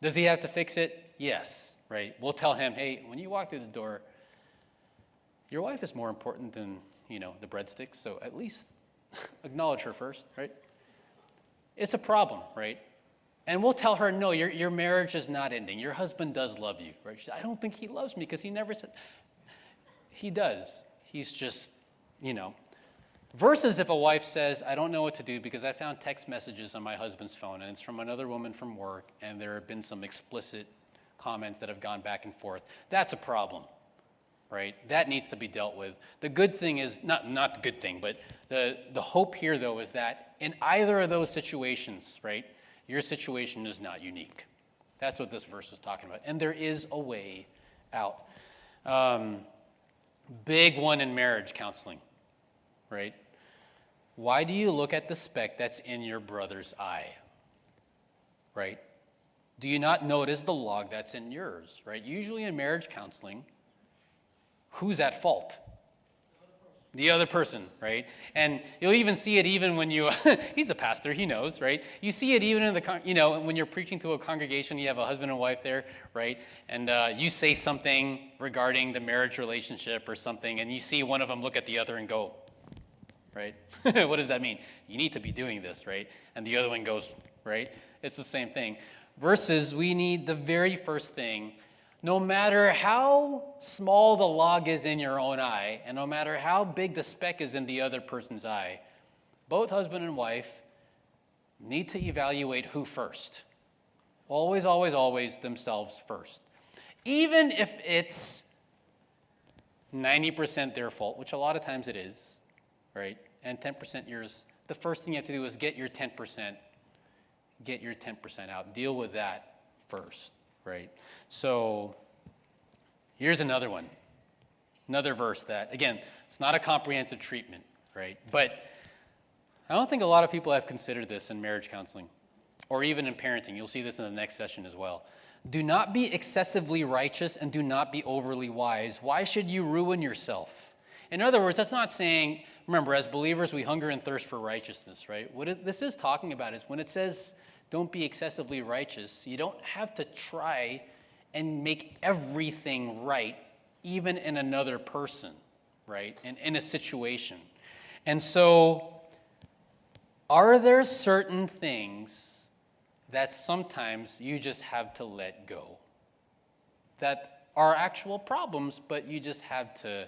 Does he have to fix it? Yes, right? We'll tell him, hey, when you walk through the door, your wife is more important than, the breadsticks, so at least acknowledge her first, right? It's a problem, right? And we'll tell her, no, your marriage is not ending. Your husband does love you, right? She said, I don't think he loves me because he never said. He does. He's just, Versus if a wife says, I don't know what to do because I found text messages on my husband's phone and it's from another woman from work and there have been some explicit comments that have gone back and forth. That's a problem, right? That needs to be dealt with. The good thing is, not the good thing, but the hope here though is that in either of those situations, right, your situation is not unique. That's what this verse is talking about. And there is a way out. Big one in marriage counseling, right? Why do you look at the speck that's in your brother's eye, right? Do you not notice the log that's in yours, right? Usually in marriage counseling, who's at fault? The other person, right? And you'll even see it even when you, he's a pastor, he knows, right? You see it even in the, when you're preaching to a congregation, you have a husband and wife there, right? And you say something regarding the marriage relationship or something, and you see one of them look at the other and go, right? What does that mean? You need to be doing this, right? And the other one goes, right? It's the same thing. Versus we need the very first thing. No matter how small the log is in your own eye, and no matter how big the speck is in the other person's eye, both husband and wife need to evaluate who first. Always, always, always themselves first. Even if it's 90% their fault, which a lot of times it is, right? And 10% yours, the first thing you have to do is get your 10% out. Deal with that first. Right? So here's another one. Another verse that, again, it's not a comprehensive treatment, right? But I don't think a lot of people have considered this in marriage counseling or even in parenting. You'll see this in the next session as well. Do not be excessively righteous and do not be overly wise. Why should you ruin yourself? In other words, that's not saying, remember, as believers, we hunger and thirst for righteousness, right? What this is talking about is when it says, don't be excessively righteous. You don't have to try and make everything right even in another person, right? And in a situation. And so, are there certain things that sometimes you just have to let go? That are actual problems, but you just have to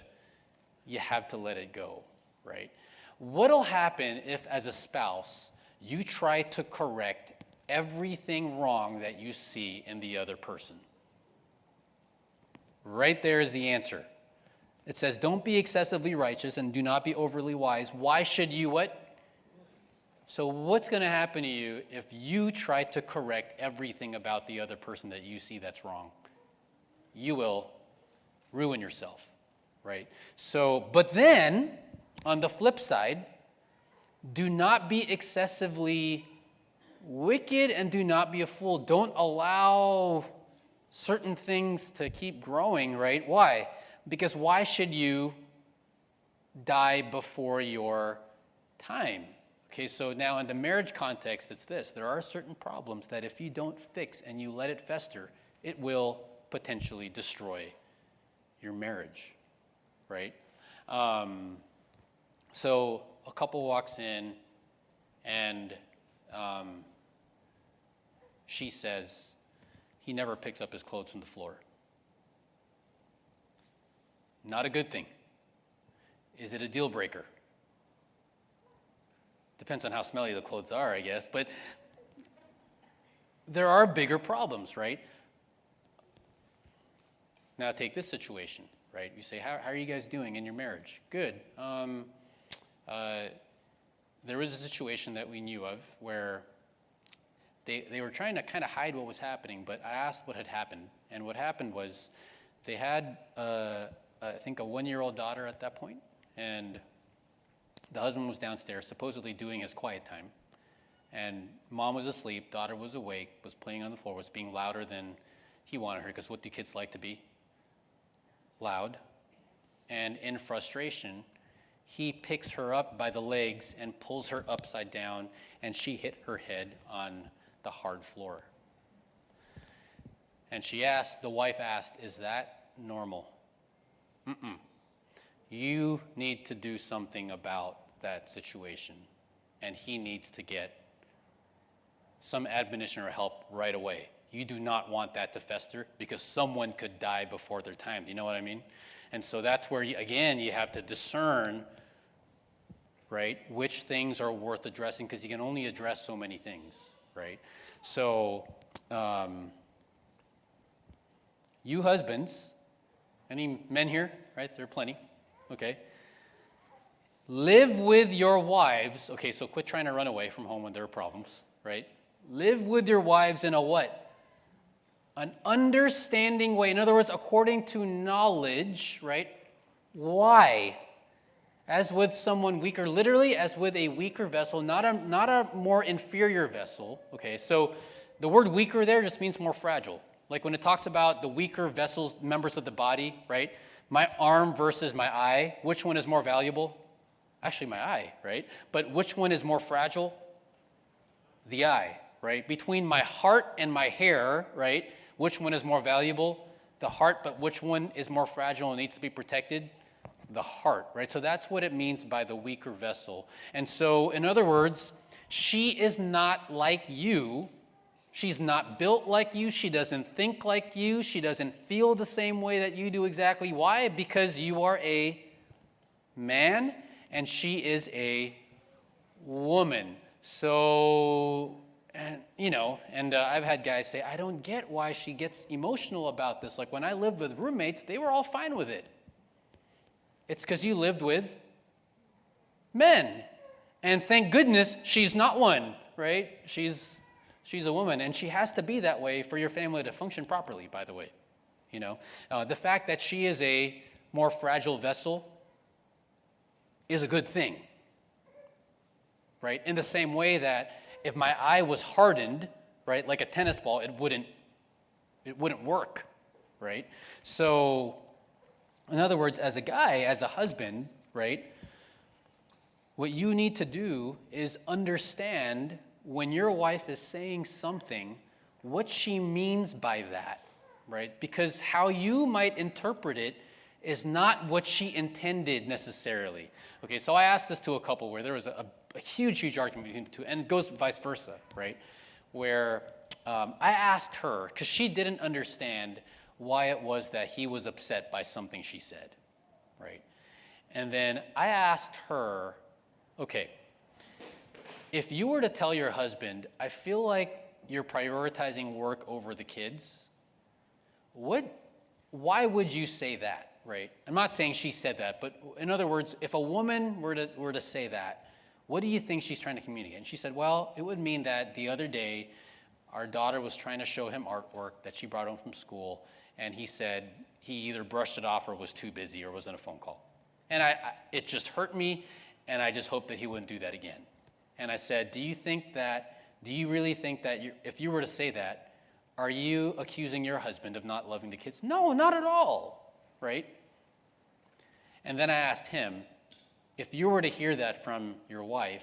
let it go, right? What'll happen if, as a spouse, you try to correct everything wrong that you see in the other person? Right there is the answer. It says, don't be excessively righteous and do not be overly wise. Why should you what? So what's going to happen to you if you try to correct everything about the other person that you see that's wrong? You will ruin yourself, right? So, but then, on the flip side, do not be excessively wicked and do not be a fool. Don't allow certain things to keep growing, right? Why? Because why should you die before your time? Okay, so now in the marriage context, it's this. There are certain problems that if you don't fix and you let it fester, it will potentially destroy your marriage, right? So a couple walks in and she says, he never picks up his clothes from the floor. Not a good thing. Is it a deal breaker? Depends on how smelly the clothes are, I guess. But there are bigger problems, right? Now take this situation, right? You say, how are you guys doing in your marriage? Good. There was a situation that we knew of where they were trying to kind of hide what was happening, but I asked what had happened. And what happened was they had, I think, a 1-year-old daughter at that point, and the husband was downstairs, supposedly doing his quiet time. And mom was asleep, daughter was awake, was playing on the floor, was being louder than he wanted her, because what do kids like to be? Loud. And in frustration, he picks her up by the legs and pulls her upside down, and she hit her head on the hard floor. And the wife asked, is that normal? Mm-mm. You need to do something about that situation, and he needs to get some admonition or help right away. You do not want that to fester because someone could die before their time. Do you know what I mean? And so that's where, you have to discern, right, which things are worth addressing, because you can only address so many things, right? So, you husbands, any men here, right? There are plenty, okay? Live with your wives. Okay, so quit trying to run away from home when there are problems, right? Live with your wives in a what? An understanding way. In other words, according to knowledge, right? Why? As with someone weaker, literally as with a weaker vessel, not a more inferior vessel. Okay, so the word weaker there just means more fragile. Like when it talks about the weaker vessels, members of the body, right? My arm versus my eye, which one is more valuable? Actually, my eye, right? But which one is more fragile? The eye, right? Between my heart and my hair, right? Which one is more valuable? The heart, but which one is more fragile and needs to be protected? The heart, right? So that's what it means by the weaker vessel. And so, in other words, she is not like you. She's not built like you. She doesn't think like you. She doesn't feel the same way that you do exactly. Why? Because you are a man and she is a woman. So, I've had guys say, I don't get why she gets emotional about this. Like when I lived with roommates, they were all fine with it. It's because you lived with men. And thank goodness she's not one, right? She's a woman, and she has to be that way for your family to function properly, by the way. The fact that she is a more fragile vessel is a good thing, right? In the same way that if my eye was hardened, right, like a tennis ball, it wouldn't work, right? So, in other words, as a guy, as a husband, right, what you need to do is understand when your wife is saying something, what she means by that, right? Because how you might interpret it is not what she intended necessarily. Okay, so I asked this to a couple where there was a huge argument between the two, and it goes vice versa, right? Where I asked her, because she didn't understand why it was that he was upset by something she said, right? And then I asked her, okay, if you were to tell your husband, I feel like you're prioritizing work over the kids, why would you say that, right? I'm not saying she said that, but in other words, if a woman were to say that, what do you think she's trying to communicate? And she said, well, it would mean that the other day, our daughter was trying to show him artwork that she brought home from school, and he said he either brushed it off or was too busy or was on a phone call. And it just hurt me, and I just hoped that he wouldn't do that again. And I said, do you really think that if you were to say that, are you accusing your husband of not loving the kids? No, not at all, right? And then I asked him, if you were to hear that from your wife,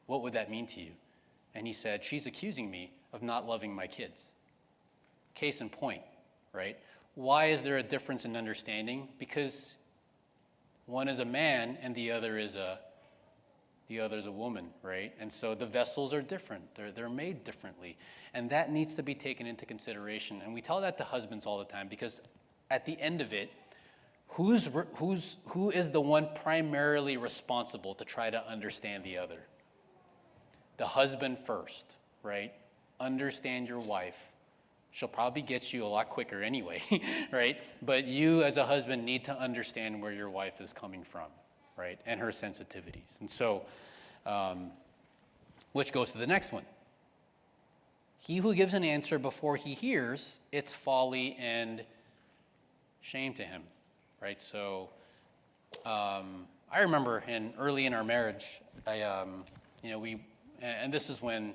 what would that mean to you? And he said, she's accusing me of not loving my kids. Case in point, right? Why is there a difference in understanding? Because one is a man and the other is a woman, right? And so the vessels are different. They're made differently. And that needs to be taken into consideration. And we tell that to husbands all the time because at the end of it, who is the one primarily responsible to try to understand the other? The husband first, right? Understand your wife. She'll probably get you a lot quicker anyway, right? But you as a husband need to understand where your wife is coming from, right? And her sensitivities. And so, which goes to the next one. He who gives an answer before he hears, it's folly and shame to him, right? So, I remember early in our marriage, and this is when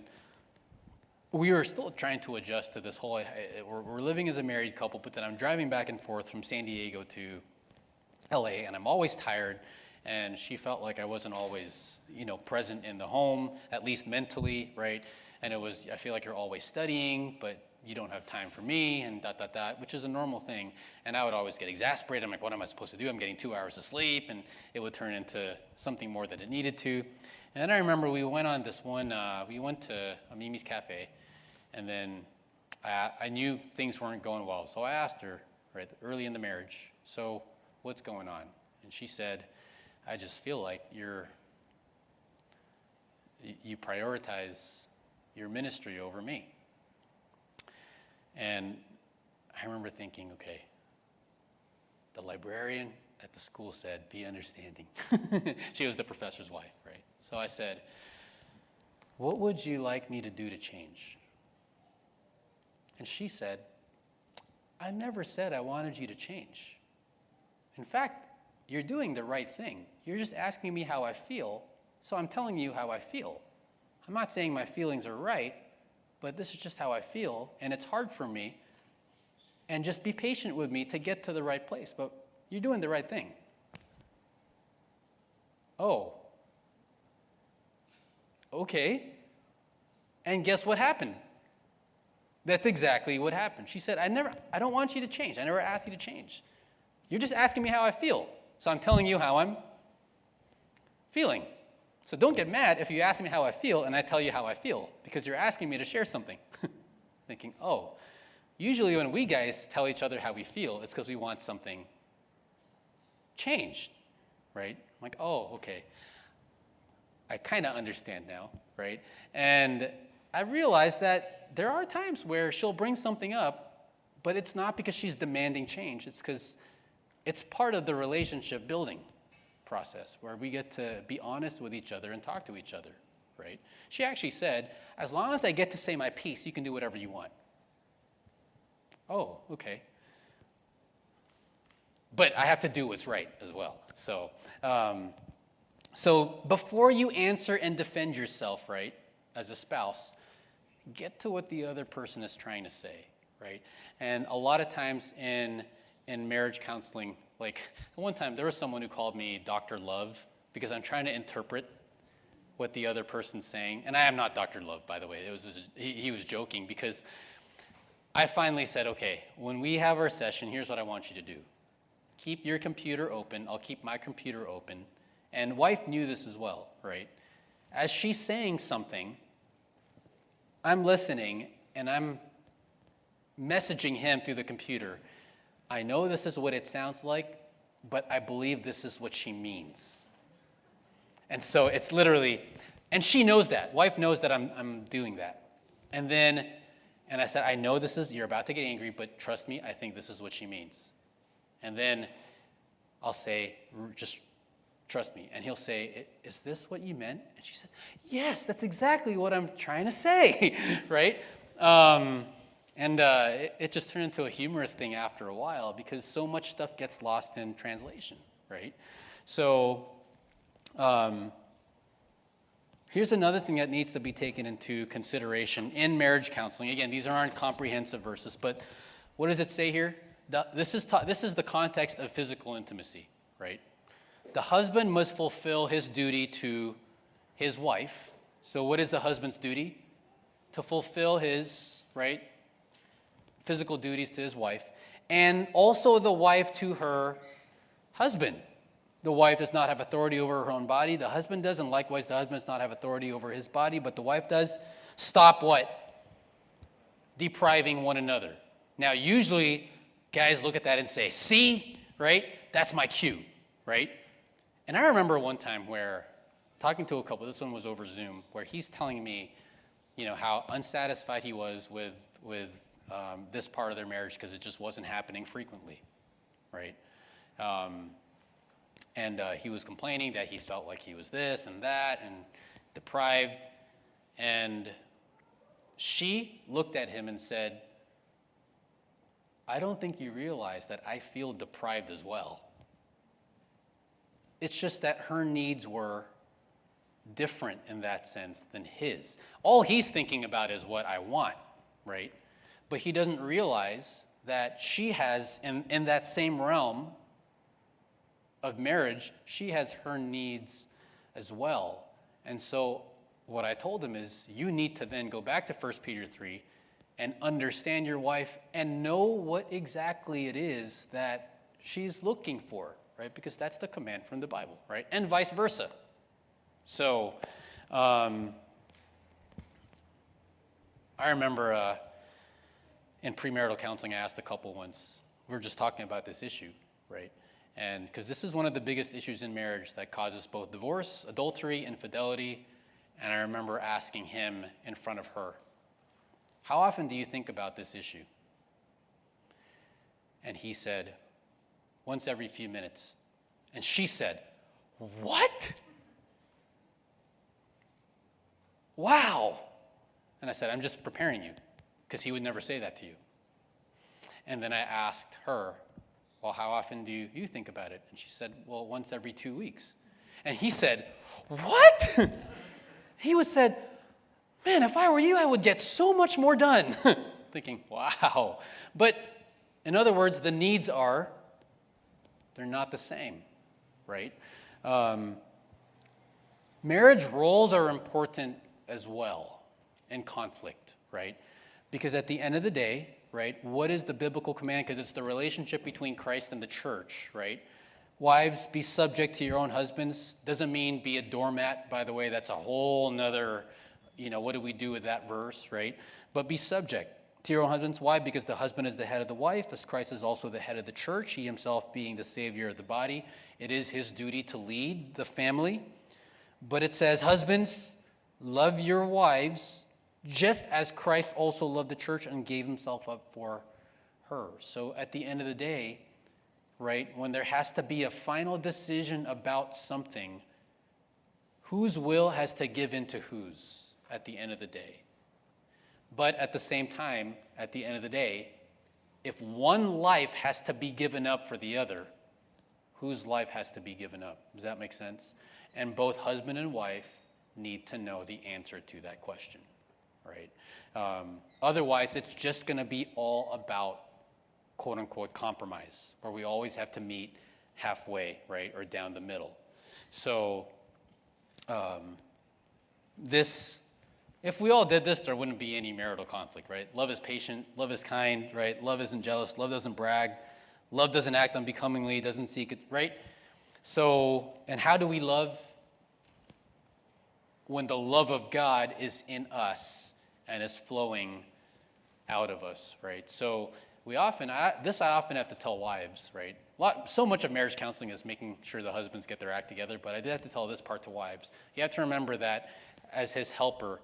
we were still trying to adjust to this whole, we're living as a married couple, but then I'm driving back and forth from San Diego to LA, and I'm always tired. And she felt like I wasn't always, present in the home, at least mentally, right? And I feel like you're always studying, but you don't have time for me, and ... which is a normal thing. And I would always get exasperated. I'm like, what am I supposed to do? I'm getting 2 hours of sleep, and it would turn into something more than it needed to. And then I remember we went on this one, we went to Mimi's Cafe, and then I knew things weren't going well. So I asked her, right, early in the marriage, so what's going on? And she said, I just feel like you prioritize your ministry over me. And I remember thinking, okay, the librarian at the school said, be understanding. She was the professor's wife, right? So I said, what would you like me to do to change? And she said, I never said I wanted you to change. In fact, you're doing the right thing. You're just asking me how I feel, so I'm telling you how I feel. I'm not saying my feelings are right, but this is just how I feel, and it's hard for me. And just be patient with me to get to the right place, but you're doing the right thing. Oh. Okay. And guess what happened? That's exactly what happened. She said, I don't want you to change. I never asked you to change. You're just asking me how I feel. So I'm telling you how I'm feeling. So don't get mad if you ask me how I feel and I tell you how I feel, because you're asking me to share something. Thinking, oh, usually when we guys tell each other how we feel, it's because we want something changed, right? I'm like, oh, okay. I kind of understand now, right? And I realized that there are times where she'll bring something up, but it's not because she's demanding change. It's because it's part of the relationship building process where we get to be honest with each other and talk to each other, right? She actually said, as long as I get to say my piece, you can do whatever you want. Oh, okay. But I have to do what's right as well. So before you answer and defend yourself, right, as a spouse, get to what the other person is trying to say, right? And a lot of times in marriage counseling, like one time there was someone who called me Dr. Love because I'm trying to interpret what the other person's saying. And I am not Dr. Love, by the way. He was joking because I finally said, okay, when we have our session, here's what I want you to do. keep your computer open, I'll keep my computer open. And wife knew this as well, right? As she's saying something, I'm listening, and I'm messaging him through the computer. I know this is what it sounds like, but I believe this is what she means. And so it's literally, and she knows that. Wife knows that I'm doing that. And I said, I know you're about to get angry, but trust me, I think this is what she means. And then I'll say, just trust me. And he'll say, is this what you meant? And she said, yes, that's exactly what I'm trying to say, right? It just turned into a humorous thing after a while because so much stuff gets lost in translation, right? So here's another thing that needs to be taken into consideration in marriage counseling. Again, these aren't comprehensive verses, but what does it say here? This is the context of physical intimacy, right? The husband must fulfill his duty to his wife. So what is the husband's duty? To fulfill his, right, physical duties to his wife, and also the wife to her husband. The wife does not have authority over her own body. The husband does, and likewise the husband does not have authority over his body, but the wife does. Stop what? Depriving one another. Now, usually, guys look at that and say, see, right? That's my cue, right? And I remember one time where, talking to a couple, this one was over Zoom, where he's telling me, how unsatisfied he was with this part of their marriage because it just wasn't happening frequently, right? He was complaining that he felt like he was this and that and deprived. And she looked at him and said, I don't think you realize that I feel deprived as well. It's just that her needs were different in that sense than his. All he's thinking about is what I want, right? But he doesn't realize that she has, in that same realm of marriage, she has her needs as well. And so what I told him is, you need to then go back to 1 Peter 3 and understand your wife and know what exactly it is that she's looking for, right? Because that's the command from the Bible, right? And vice versa. So I remember in premarital counseling, I asked a couple once, we were just talking about this issue, right? And because this is one of the biggest issues in marriage that causes both divorce, adultery, infidelity. And I remember asking him in front of her, how often do you think about this issue? And he said, once every few minutes. And she said, what? Wow. And I said, I'm just preparing you, because he would never say that to you. And then I asked her, well, how often do you think about it? And she said, well, once every 2 weeks. And he said, what? He said, man, if I were you, I would get so much more done. Thinking, wow. But in other words, the needs they're not the same, right? Marriage roles are important as well in conflict, right? Because at the end of the day, right, what is the biblical command? Because it's the relationship between Christ and the church, right? Wives, be subject to your own husbands. Doesn't mean be a doormat, by the way. That's a whole nother, what do we do with that verse, right? But be subject to your own husbands. Why? Because the husband is the head of the wife, as Christ is also the head of the church, he himself being the Savior of the body. It is his duty to lead the family. But it says, husbands, love your wives, just as Christ also loved the church and gave himself up for her. So at the end of the day, right, when there has to be a final decision about something, whose will has to give in to whose at the end of the day? But at the same time, at the end of the day, if one life has to be given up for the other, whose life has to be given up? Does that make sense? And both husband and wife need to know the answer to that question, right? Otherwise, it's just going to be all about quote-unquote compromise, where we always have to meet halfway, right, or down the middle. So if we all did this, there wouldn't be any marital conflict, right? Love is patient, love is kind, right? Love isn't jealous, love doesn't brag, Love doesn't act unbecomingly, doesn't seek it, right? So, and how do we love? When the love of God is in us and is flowing out of us, right? So I often have to tell wives, right? So much of marriage counseling is making sure the husbands get their act together, but I did have to tell this part to wives. You have to remember that as his helper,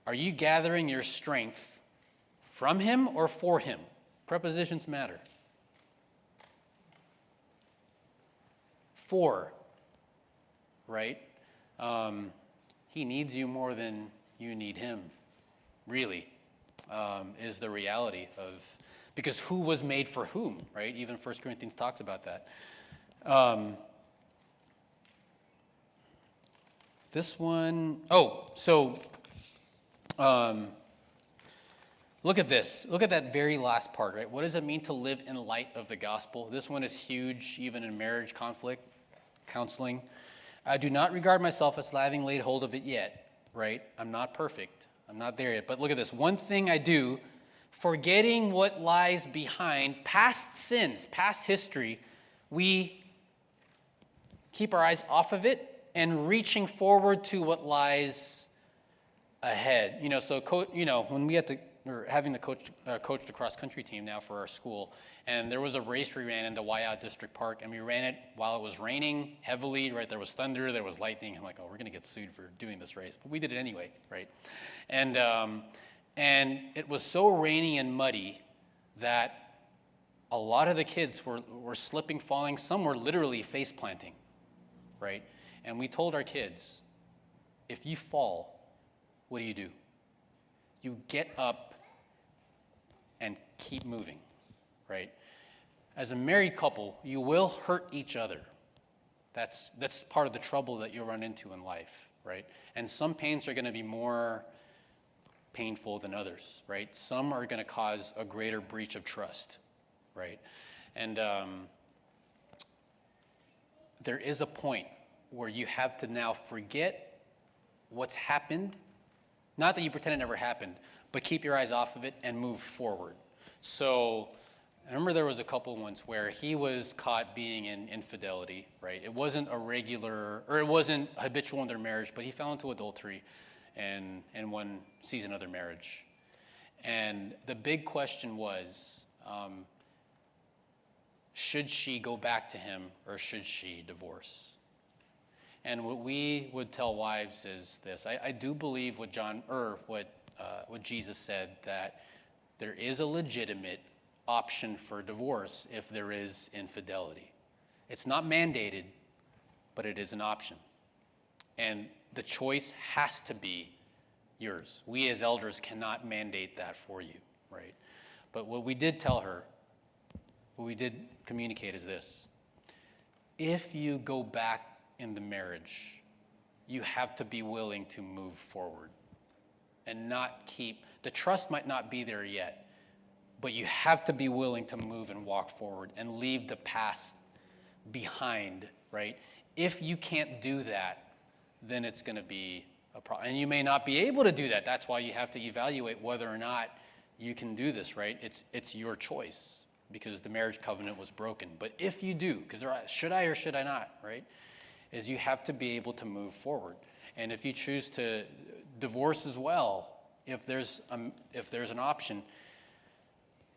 are you gathering your strength from him or for him? Prepositions matter. For, right? He needs you more than you need him, really, is the reality of, because who was made for whom, right? Even 1 Corinthians talks about that. This one, look at this. Look at that very last part, right? What does it mean to live in light of the gospel? This one is huge, even in marriage conflict counseling. I do not regard myself as having laid hold of it yet, right? I'm not perfect. I'm not there yet. But look at this. One thing I do, forgetting what lies behind, past sins, past history, we keep our eyes off of it and reaching forward to what lies ahead. When we had to, we're having to coach the cross-country team now for our school, and there was a race we ran into Wai'a District Park, and we ran it while it was raining heavily, right? There was thunder, there was lightning. I'm like, oh, we're going to get sued for doing this race. But we did it anyway, right? And it was so rainy and muddy that a lot of the kids were slipping, falling. Some were literally face planting, right? And we told our kids, if you fall, what do? You get up and keep moving, right? As a married couple, you will hurt each other. That's part of the trouble that you'll run into in life, right? And some pains are going to be more painful than others, right? Some are going to cause a greater breach of trust, right? And there is a point where you have to now forget what's happened. Not that you pretend it never happened, but keep your eyes off of it and move forward. So I remember there was a couple ones where he was caught being in infidelity, right? It wasn't it wasn't habitual in their marriage, but he fell into adultery in one season of their marriage. And the big question was, should she go back to him or should she divorce? And what we would tell wives is this. I do believe what Jesus said, that there is a legitimate option for divorce if there is infidelity. It's not mandated, but it is an option. And the choice has to be yours. We as elders cannot mandate that for you, right? But what we did tell her, what we did communicate is this. If you go back in the marriage, you have to be willing to move forward and not the trust might not be there yet, but you have to be willing to move and walk forward and leave the past behind, right? If you can't do that, then it's going to be a problem. And you may not be able to do that. That's why you have to evaluate whether or not you can do this, right? It's your choice because the marriage covenant was broken. But if you do, because should I or should I not, right? Is you have to be able to move forward. And if you choose to divorce as well, if there's an option,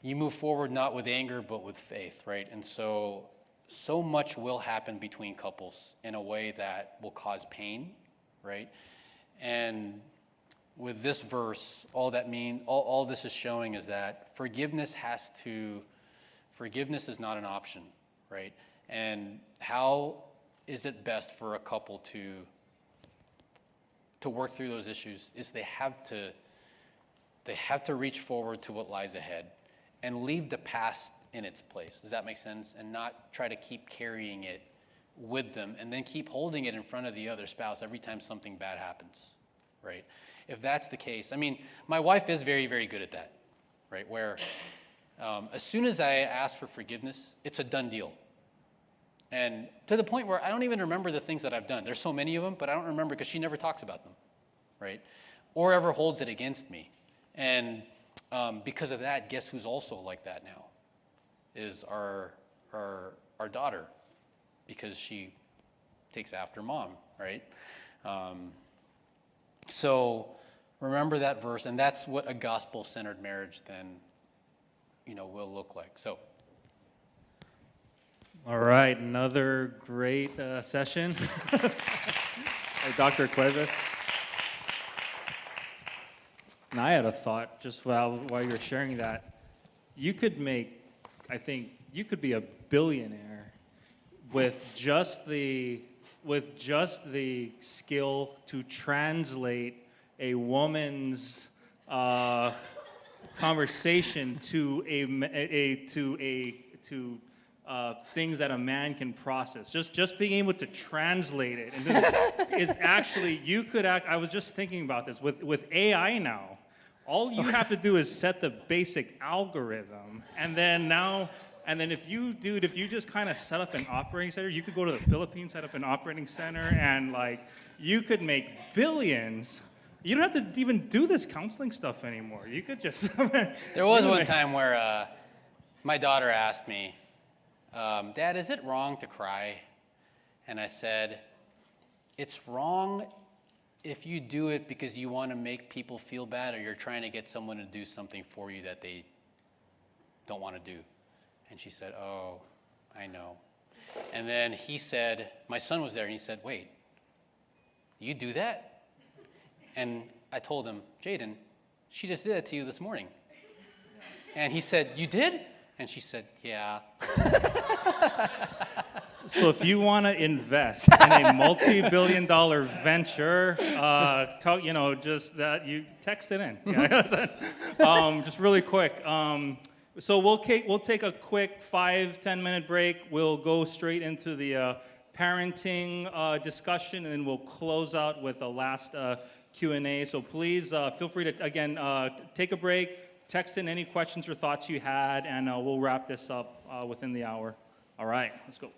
you move forward not with anger but with faith, right? And so much will happen between couples in a way that will cause pain, right? And with this verse, all this is showing is that forgiveness is not an option, right? And how is it best for a couple to work through those issues is they have to reach forward to what lies ahead and leave the past in its place. Does that make sense? And not try to keep carrying it with them and then keep holding it in front of the other spouse every time something bad happens, right? If that's the case, I mean, my wife is very, very good at that, right? Where as soon as I ask for forgiveness, it's a done deal. And to the point where I don't even remember the things that I've done. There's so many of them, but I don't remember because she never talks about them, right? Or ever holds it against me. And because of that, guess who's also like that now? is our daughter, because she takes after mom, right? So remember that verse, and that's what a gospel-centered marriage then, will look like. So. All right, another great session. By Dr. Cuevas. And I had a thought just while you were sharing that. I think you could be a billionaire with just the skill to translate a woman's conversation to things that a man can process. Just being able to translate it is actually, I was just thinking about this with AI now. All you have to do is set the basic algorithm, and then if you just kind of set up an operating center, you could go to the Philippines, set up an operating center, and you could make billions. You don't have to even do this counseling stuff anymore. You could just. There was one time where my daughter asked me, Dad, is it wrong to cry? And I said, it's wrong if you do it because you want to make people feel bad, or you're trying to get someone to do something for you that they don't want to do. And she said, oh, I know. And then he said, my son was there, and he said, wait, you do that? And I told him, Jaden, she just did it to you this morning. And he said, you did? And she said, yeah. So if you want to invest in a multi-billion-dollar venture, you text it in. Just really quick. So we'll take a quick 5-10 minute break. We'll go straight into the parenting discussion, and then we'll close out with a last Q&A. So please feel free to again take a break, text in any questions or thoughts you had, and we'll wrap this up within the hour. All right, let's go.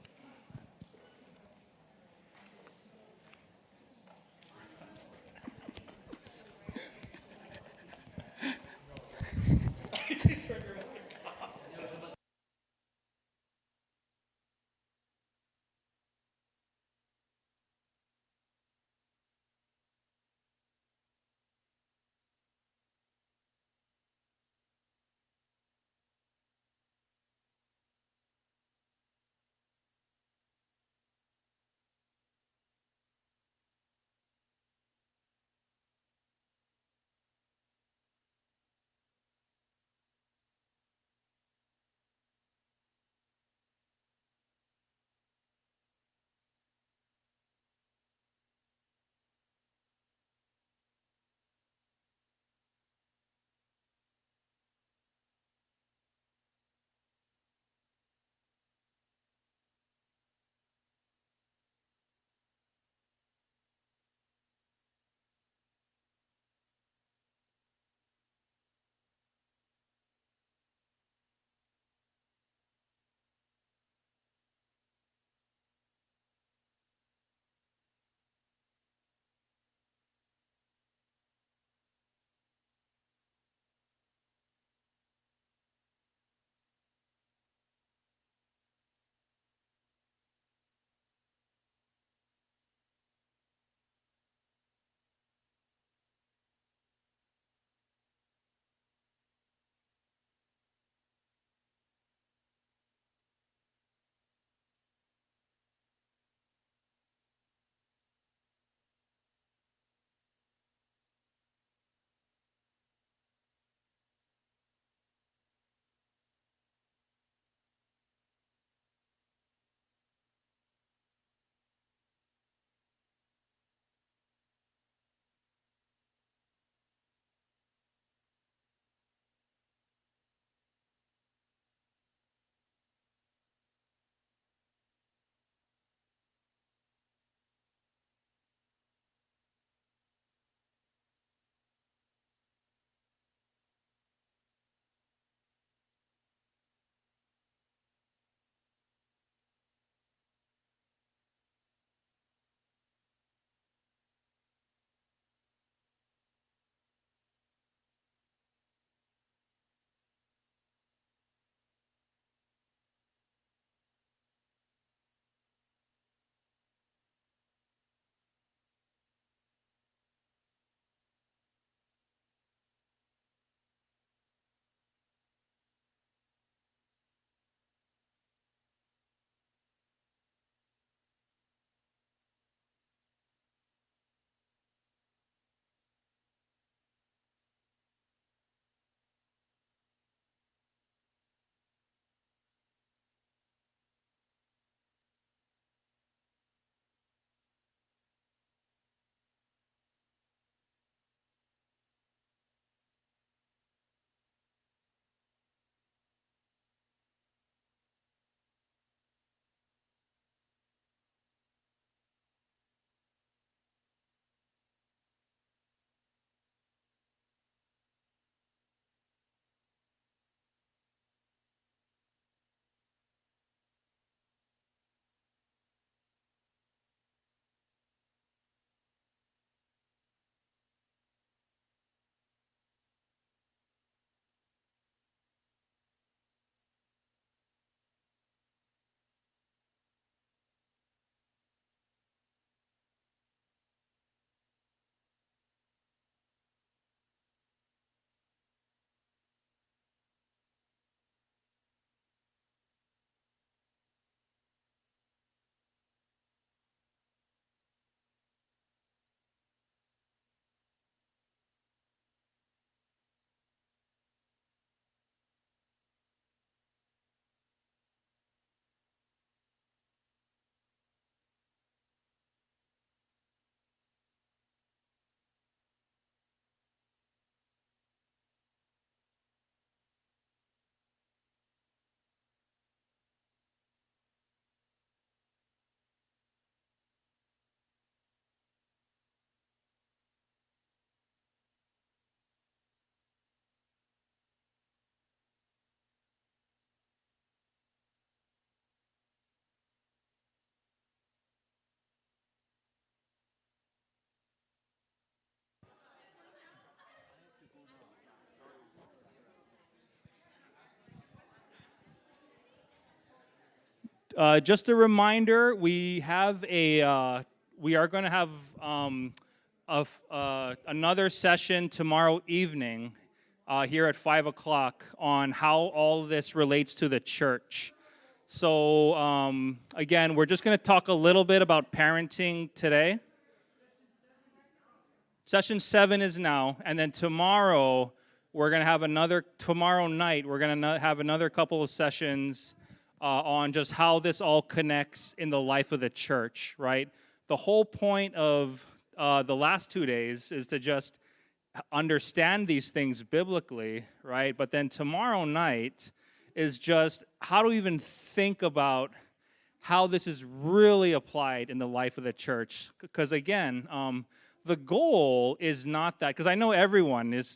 Just a reminder, we are going to have another session tomorrow evening here at 5 o'clock on how all this relates to the church. So again, we're just going to talk a little bit about parenting today. Session 7 is now, and then tomorrow we're going to have tomorrow night we're going to have another couple of sessions on just how this all connects in the life of the church, right? The whole point of the last 2 days is to just understand these things biblically, right? But then tomorrow night is just how to even think about how this is really applied in the life of the church. Because again, the goal is not that, because I know everyone is,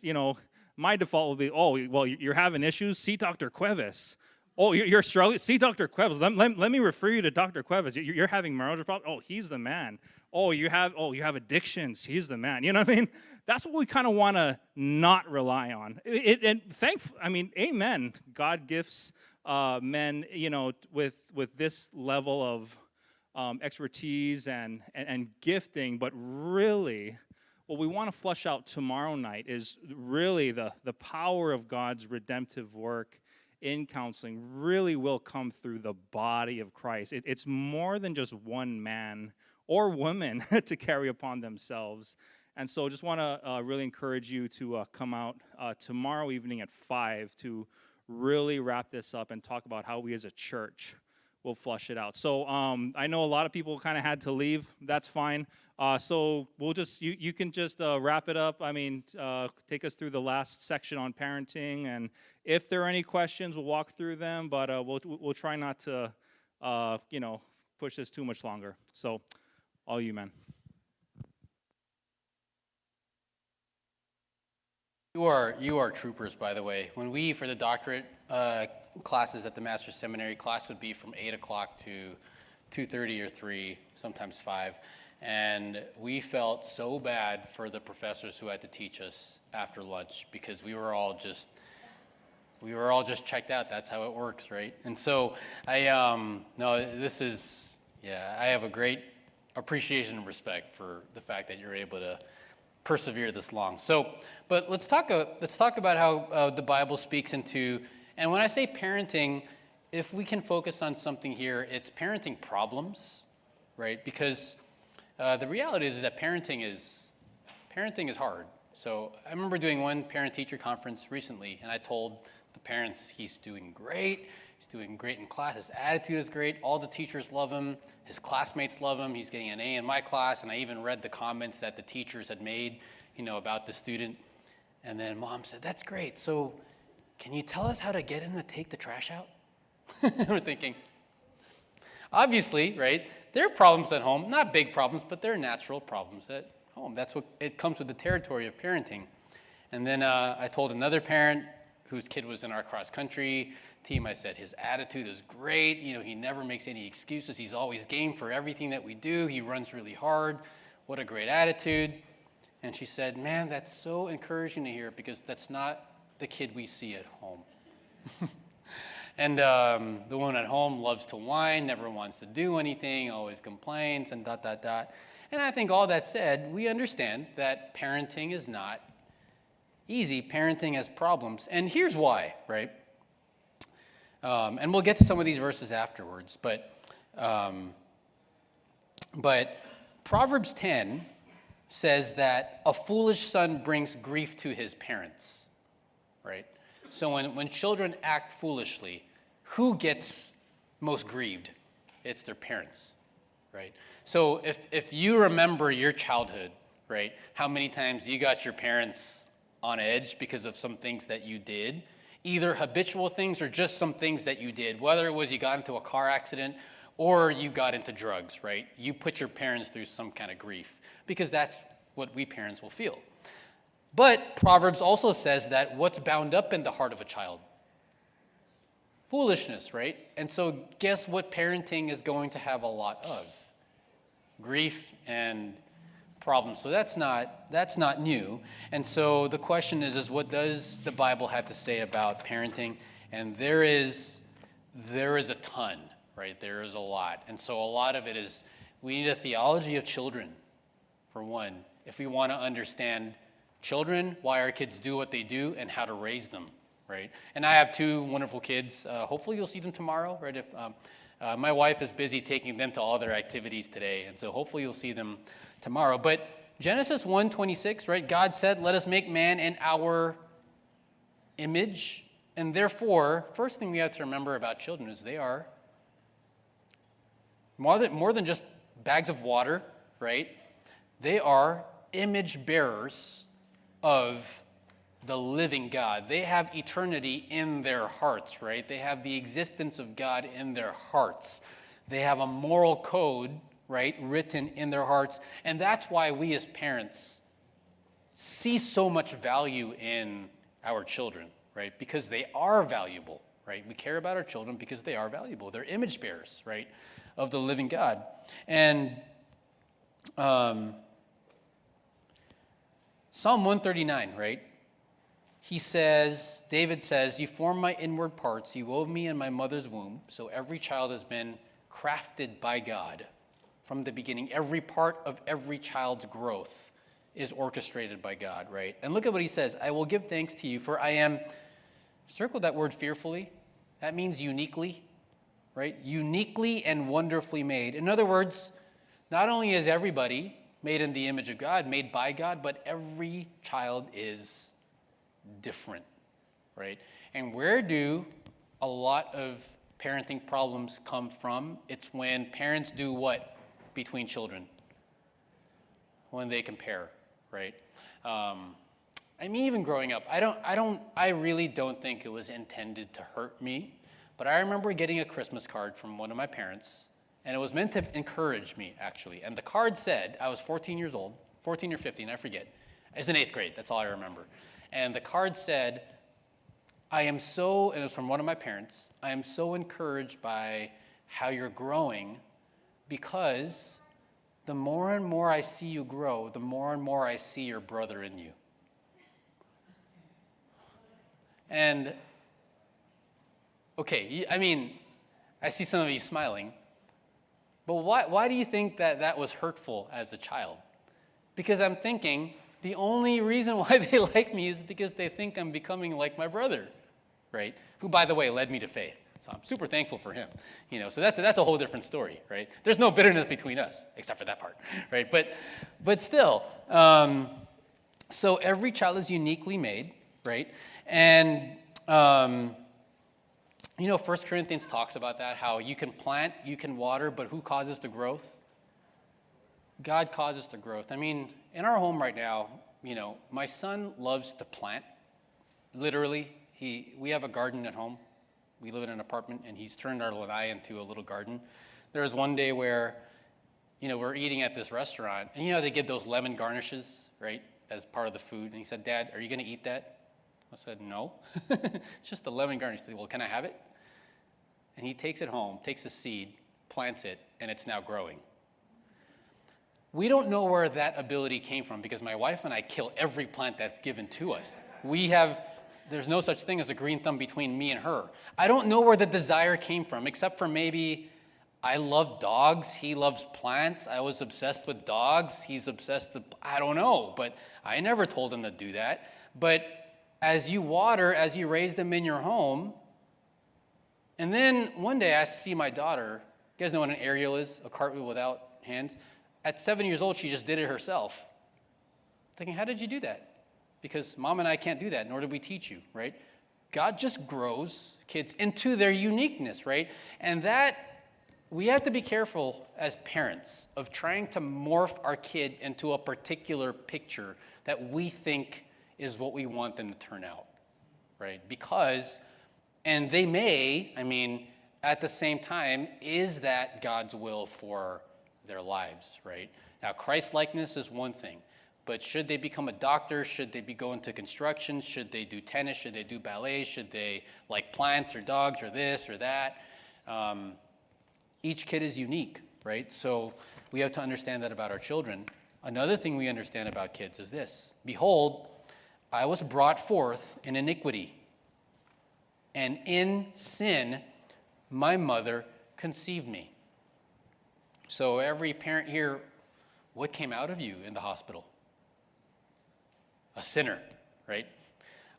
my default will be, oh, well, you're having issues, see Dr. Cuevas. Oh, you're struggling? See Dr. Cuevas. Let me refer you to Dr. Cuevas. You're having marital problems? Oh, he's the man. Oh, you have addictions. He's the man. You know what I mean? That's what we kind of want to not rely on. Amen. God gifts men, with this level of expertise and gifting. But really, what we want to flush out tomorrow night is really the power of God's redemptive work in counseling really will come through the body of Christ. It's more than just one man or woman to carry upon themselves. And so just want to really encourage you to come out tomorrow evening at 5 to really wrap this up and talk about how we as a church will flush it out. So I know a lot of people kind of had to leave. That's fine. So we'll just, you can just wrap it up. Take us through the last section on parenting, and if there are any questions, we'll walk through them, but we'll try not to, push this too much longer. So, all you men. You are troopers, by the way. When we, for the doctorate classes at the Master's Seminary, class would be from 8 o'clock to 2:30 or 3, sometimes 5. And we felt so bad for the professors who had to teach us after lunch because we were all just checked out. That's how it works, right? And so I have a great appreciation and respect for the fact that you're able to persevere this long. So, but let's talk about how the Bible speaks into, and when I say parenting, if we can focus on something here, it's parenting problems, right? Because the reality is that parenting is hard. So I remember doing one parent-teacher conference recently, and I told the parents he's doing great. He's doing great in class. His attitude is great. All the teachers love him. His classmates love him. He's getting an A in my class, and I even read the comments that the teachers had made, about the student. And then Mom said, "That's great. So can you tell us how to get him to take the trash out?" We're thinking, obviously, right? There are problems at home, not big problems, but they're natural problems at home. That's what it comes with the territory of parenting. And then I told another parent whose kid was in our cross-country team, I said, his attitude is great. He never makes any excuses. He's always game for everything that we do. He runs really hard. What a great attitude. And she said, "Man, that's so encouraging to hear because that's not the kid we see at home." And the one at home loves to whine, never wants to do anything, always complains, and ... And I think all that said, we understand that parenting is not easy. Parenting has problems. And here's why, right? And we'll get to some of these verses afterwards. But Proverbs 10 says that a foolish son brings grief to his parents, right? So when children act foolishly, who gets most grieved? It's their parents, right? So if you remember your childhood, right, how many times you got your parents on edge because of some things that you did, either habitual things or just some things that you did, whether it was you got into a car accident or you got into drugs, right? You put your parents through some kind of grief because that's what we parents will feel. But Proverbs also says that what's bound up in the heart of a child? Foolishness, right? And so guess what parenting is going to have a lot of? Grief and problems. So that's not new. And so the question is what does the Bible have to say about parenting? And there is a ton. right? There is a lot. And so a lot of it is we need a theology of children, for one, if we want to understand children, why our kids do what they do, and how to raise them, right? And I have two wonderful kids. Hopefully you'll see them tomorrow, right? If my wife is busy taking them to all their activities today, and so hopefully you'll see them tomorrow. But Genesis 1:26, right? God said, let us make man in our image. And therefore, first thing we have to remember about children is they are more than just bags of water, right? They are image bearers of the living God. They have eternity in their hearts, right? They have the existence of God in their hearts. They have a moral code, right, written in their hearts. And that's why we as parents see so much value in our children, right? Because they are valuable, right? We care about our children because they are valuable. They're image bearers, right, of the living God. And Psalm 139, right? David says, you formed my inward parts, you wove me in my mother's womb. So every child has been crafted by God from the beginning. Every part of every child's growth is orchestrated by God, right? And look at what he says, I will give thanks to you, for I am, circle that word fearfully, that means uniquely, right? Uniquely and wonderfully made. In other words, not only is everybody made in the image of God, made by God, but every child is different, right? And where do a lot of parenting problems come from? It's when parents do what between children? When they compare, right? I mean, even growing up, I really don't think it was intended to hurt me, but I remember getting a Christmas card from one of my parents, and it was meant to encourage me, actually. And the card said, I was 14 years old, 14 or 15, I forget. I was in 8th grade, that's all I remember. And the card said, and it was from one of my parents, I am so encouraged by how you're growing, because the more and more I see you grow, the more and more I see your brother in you. And, okay, I mean, I see some of you smiling, but why do you think that was hurtful as a child? Because I'm thinking, the only reason why they like me is because they think I'm becoming like my brother, right? Who, by the way, led me to faith. So I'm super thankful for him. So that's a whole different story, right? There's no bitterness between us, except for that part, right? But still, so every child is uniquely made, right? And 1 Corinthians talks about that, how you can plant, you can water, but who causes the growth? God causes the growth. I mean, in our home right now, my son loves to plant. Literally, we have a garden at home. We live in an apartment, and he's turned our lanai into a little garden. There was one day where, we're eating at this restaurant, and they give those lemon garnishes, right, as part of the food. And he said, Dad, are you going to eat that? I said, no. It's just a lemon garnish. He said, well, can I have it? And he takes it home, takes a seed, plants it, and it's now growing. We don't know where that ability came from, because my wife and I kill every plant that's given to us. There's no such thing as a green thumb between me and her. I don't know where the desire came from, except for maybe I love dogs, he loves plants, I was obsessed with dogs, he's obsessed with, I don't know, but I never told him to do that. But as you water, as you raise them in your home, and then one day I see my daughter, you guys know what an aerial is, a cartwheel without hands? At 7 years old, she just did it herself. Thinking, how did you do that? Because Mom and I can't do that, nor did we teach you, right? God just grows kids into their uniqueness, right? And that, we have to be careful as parents of trying to morph our kid into a particular picture that we think is what we want them to turn out, right? Because, and they may, at the same time, is that God's will for their lives, right? Now, Christ-likeness is one thing, but should they become a doctor? Should they go into construction? Should they do tennis? Should they do ballet? Should they like plants or dogs or this or that? Each kid is unique, right? So we have to understand that about our children. Another thing we understand about kids is this: behold, I was brought forth in iniquity, and in sin my mother conceived me. So every parent here, what came out of you in the hospital? A sinner, right?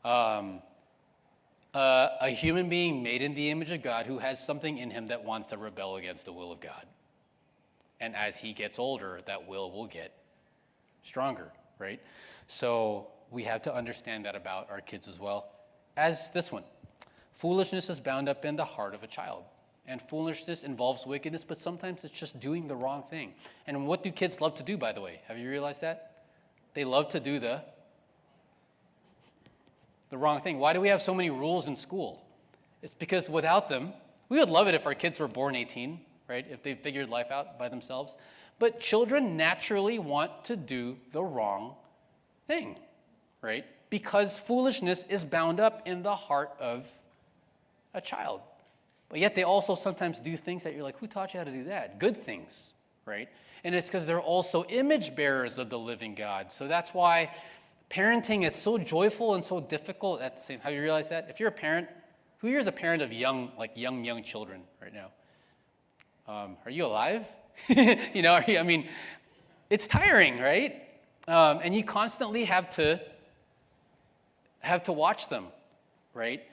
A human being made in the image of God who has something in him that wants to rebel against the will of God. And as he gets older, that will get stronger, right? So we have to understand that about our kids as well. As this one, foolishness is bound up in the heart of a child. And foolishness involves wickedness, but sometimes it's just doing the wrong thing. And what do kids love to do, by the way? Have you realized that? They love to do the wrong thing. Why do we have so many rules in school? It's because without them, we would love it if our kids were born 18, right? If they figured life out by themselves. But children naturally want to do the wrong thing, right? Because foolishness is bound up in the heart of a child. But yet they also sometimes do things that you're like, who taught you how to do that? Good things, right? And it's because they're also image bearers of the living God. So that's why parenting is so joyful and so difficult at the same time. Have you realized that? If you're a parent, who here is a parent of young children right now? Are you alive? It's tiring, right? And you constantly have to watch them, right?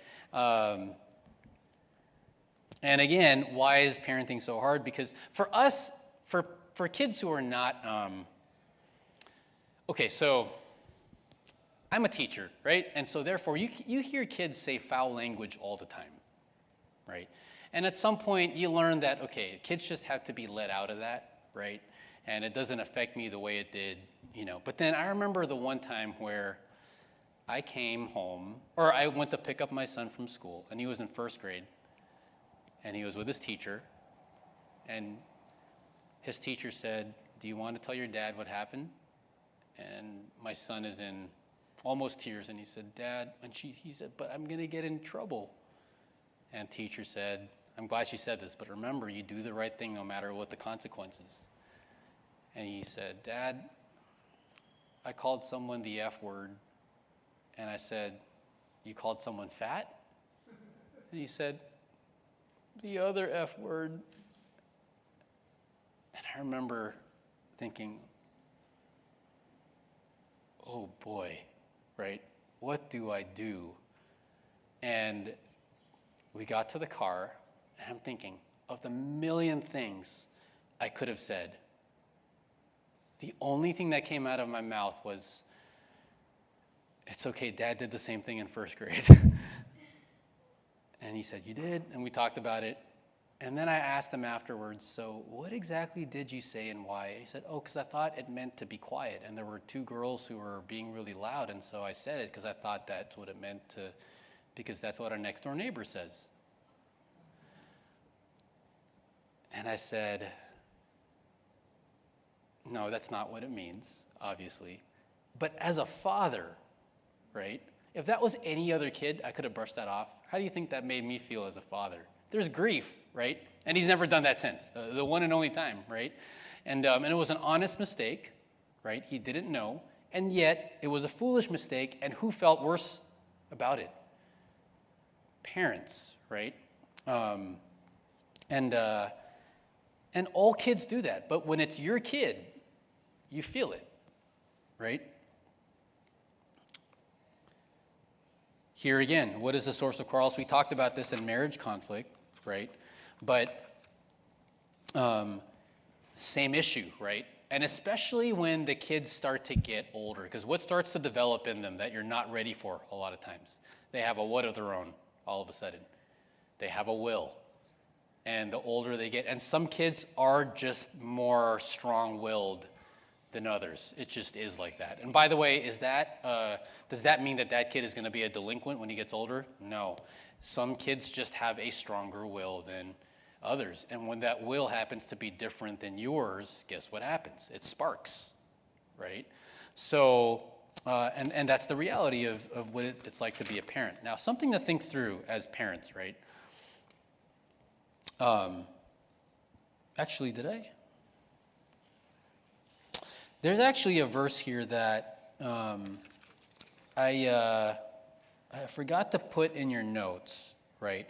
And again, why is parenting so hard? Because for us, for kids who are not, so I'm a teacher, right? And so therefore, you hear kids say foul language all the time, right? And at some point, you learn that, okay, kids just have to be let out of that, right? And it doesn't affect me the way it did, But then I remember the one time where I came home, or I went to pick up my son from school, and he was in first grade. And he was with his teacher, and his teacher said, "Do you want to tell your dad what happened?" And my son is in almost tears, and he said, "Dad," and he said, "But I'm going to get in trouble." And teacher said, "I'm glad she said this, but remember, you do the right thing no matter what the consequences." And he said, "Dad, I called someone the F word," and I said, "You called someone fat?" And he said, "The other F word." And I remember thinking, oh boy, right? What do I do? And we got to the car, and I'm thinking, of the million things I could have said, the only thing that came out of my mouth was, "It's okay, Dad did the same thing in first grade." And he said, "You did?" And we talked about it. And then I asked him afterwards, "So what exactly did you say and why?" And he said, "Oh, because I thought it meant to be quiet. And there were two girls who were being really loud. And so I said it because I thought that's what it meant because that's what our next door neighbor says." And I said, "No, that's not what it means, obviously. But as a father, right? If that was any other kid, I could have brushed that off. How do you think that made me feel as a father?" There's grief, right? And he's never done that since, the one and only time, right? And it was an honest mistake, right? He didn't know, and yet it was a foolish mistake, and who felt worse about it? Parents, right? And all kids do that, but when it's your kid, you feel it, right? Here again, what is the source of quarrels? We talked about this in marriage conflict, right? But same issue, right? And especially when the kids start to get older, because what starts to develop in them that you're not ready for a lot of times? They have a what of their own all of a sudden. They have a will. And the older they get, and some kids are just more strong-willed than others. It just is like that. And by the way, does that mean that kid is going to be a delinquent when he gets older? No. Some kids just have a stronger will than others. And when that will happens to be different than yours, guess what happens? It sparks, right? So, and that's the reality of what it's like to be a parent. Now, something to think through as parents, right? Actually, did I? There's actually a verse here that I forgot to put in your notes, right?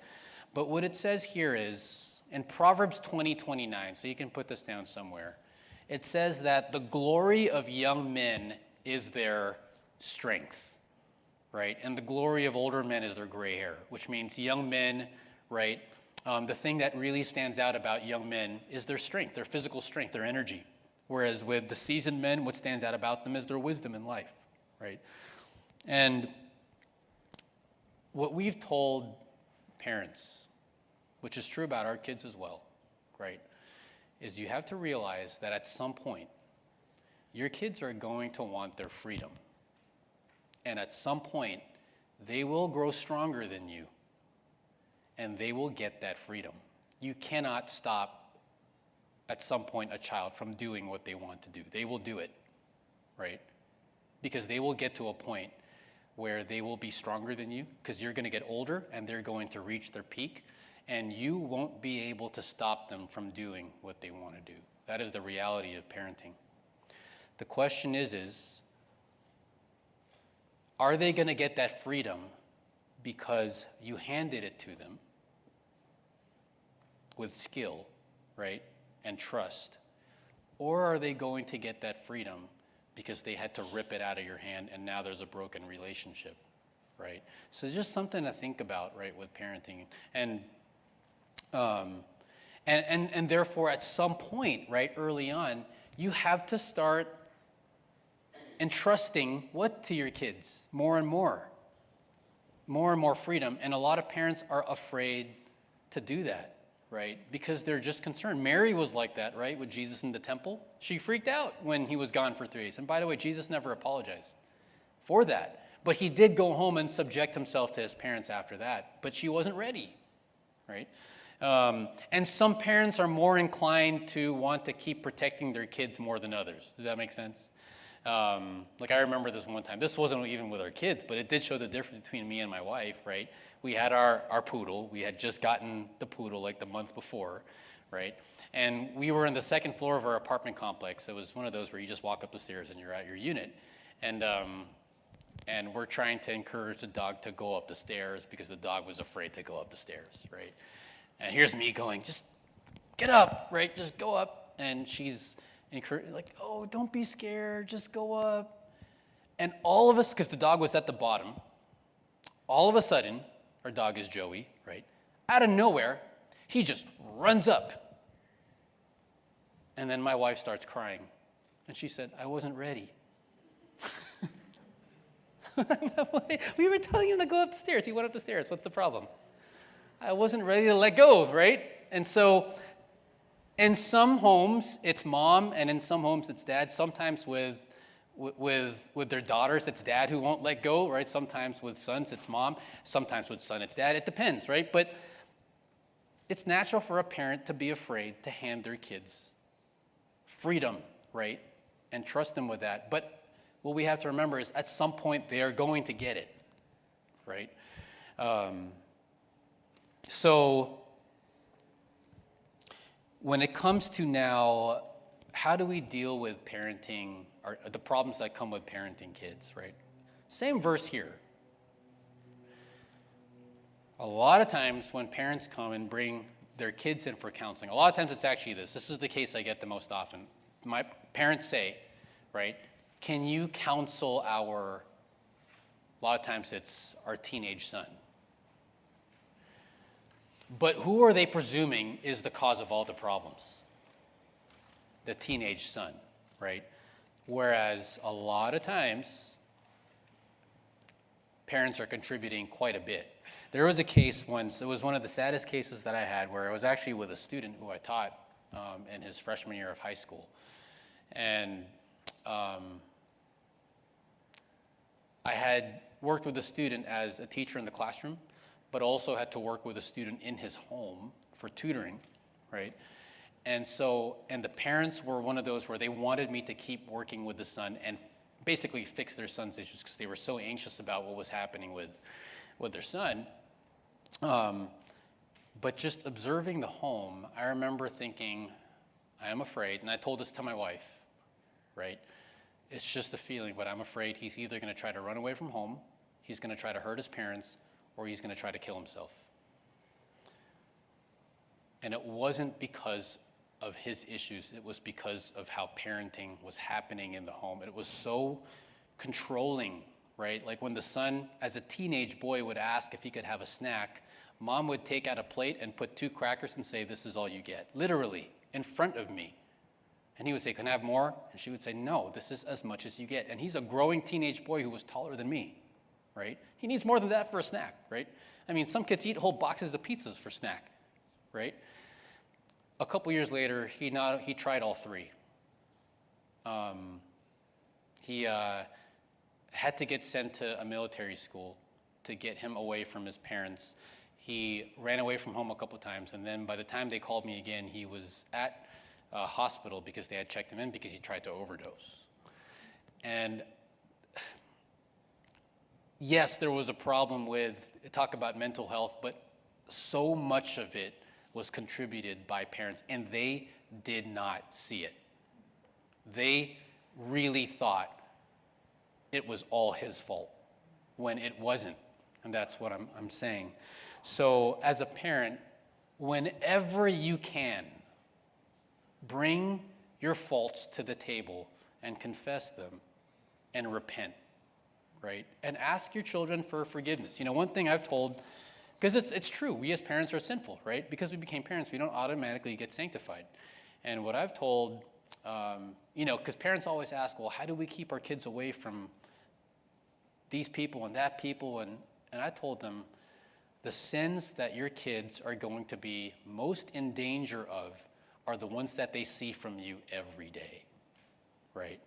But what it says here is, In Proverbs 20:29, so you can put this down somewhere, it says that the glory of young men is their strength, right? And the glory of older men is their gray hair, which means young men, right? The thing that really stands out about young men is their strength, their physical strength, their energy. Whereas with the seasoned men, what stands out about them is their wisdom in life, right? And what we've told parents, which is true about our kids as well, right, is you have to realize that at some point, your kids are going to want their freedom. And at some point, they will grow stronger than you, and they will get that freedom. You cannot stop, at some point, a child from doing what they want to do. They will do it, right? Because they will get to a point where they will be stronger than you, because you're going to get older, and they're going to reach their peak, and you won't be able to stop them from doing what they want to do. That is the reality of parenting. The question is are they going to get that freedom because you handed it to them with skill, right, and trust? Or are they going to get that freedom because they had to rip it out of your hand and now there's a broken relationship, right? So just something to think about, right, with parenting. And therefore, at some point, right, early on, you have to start entrusting what to your kids? More and more freedom. And a lot of parents are afraid to do that, right? Because they're just concerned. Mary was like that, right, with Jesus in the temple. She freaked out when he was gone for 3 days. And by the way, Jesus never apologized for that. But he did go home and subject himself to his parents after that. But she wasn't ready, right? And some parents are more inclined to want to keep protecting their kids more than others. Does that make sense? Like I remember this one time. This wasn't even with our kids, but it did show the difference between me and my wife, right? We had our poodle. We had just gotten the poodle like the month before, right? And we were on the second floor of our apartment complex. It was one of those where you just walk up the stairs and you're at your unit. And we're trying to encourage the dog to go up the stairs because the dog was afraid to go up the stairs, right? And here's me going, just get up, right? Just go up. And she's like, oh, don't be scared, just go up. And all of us, because the dog was at the bottom, all of a sudden, our dog is Joey, right? Out of nowhere, he just runs up. And then my wife starts crying. And she said, I wasn't ready. We were telling him to go up the stairs. He went up the stairs. What's the problem? I wasn't ready to let go, right? And so in some homes, it's mom, and in some homes, it's dad. Sometimes with their daughters, it's dad who won't let go, right? Sometimes with sons, it's mom. Sometimes with son, it's dad. It depends, right? But it's natural for a parent to be afraid to hand their kids freedom, right? And trust them with that. But what we have to remember is at some point, they are going to get it, right? So when it comes to now, how do we deal with parenting, or the problems that come with parenting kids, right? Same verse here. A lot of times when parents come and bring their kids in for counseling, a lot of times it's actually this. This is the case I get the most often. My parents say, right, can you counsel a lot of times it's our teenage son. But who are they presuming is the cause of all the problems? The teenage son, right? Whereas a lot of times, parents are contributing quite a bit. There was a case once, it was one of the saddest cases that I had, where I was actually with a student who I taught in his freshman year of high school. And I had worked with a student as a teacher in the classroom, but also had to work with a student in his home for tutoring, right? And the parents were one of those where they wanted me to keep working with the son and basically fix their son's issues because they were so anxious about what was happening with their son. But just observing the home, I remember thinking, I am afraid, and I told this to my wife, right? It's just a feeling, but I'm afraid he's either going to try to run away from home, he's going to try to hurt his parents, or he's going to try to kill himself. And it wasn't because of his issues. It was because of how parenting was happening in the home. It was so controlling, right? Like when the son, as a teenage boy, would ask if he could have a snack, mom would take out a plate and put 2 crackers and say, "This is all you get," literally, in front of me. And he would say, "Can I have more?" And she would say, "No, this is as much as you get." And he's a growing teenage boy who was taller than me, right? He needs more than that for a snack, right? I mean, some kids eat whole boxes of pizzas for snack, right? A couple years later, he tried all 3. He had to get sent to a military school to get him away from his parents. He ran away from home a couple times, and then by the time they called me again, he was at a hospital because they had checked him in because he tried to overdose. And yes, there was a problem with, talk about mental health, but so much of it was contributed by parents, and they did not see it. They really thought it was all his fault when it wasn't, and that's what I'm saying. So as a parent, whenever you can, bring your faults to the table and confess them and repent, right? And ask your children for forgiveness. You know, one thing I've told, because it's true, we as parents are sinful, right? Because we became parents, we don't automatically get sanctified. And what I've told, because parents always ask, well, how do we keep our kids away from these people and that people? And I told them, the sins that your kids are going to be most in danger of are the ones that they see from you every day, right?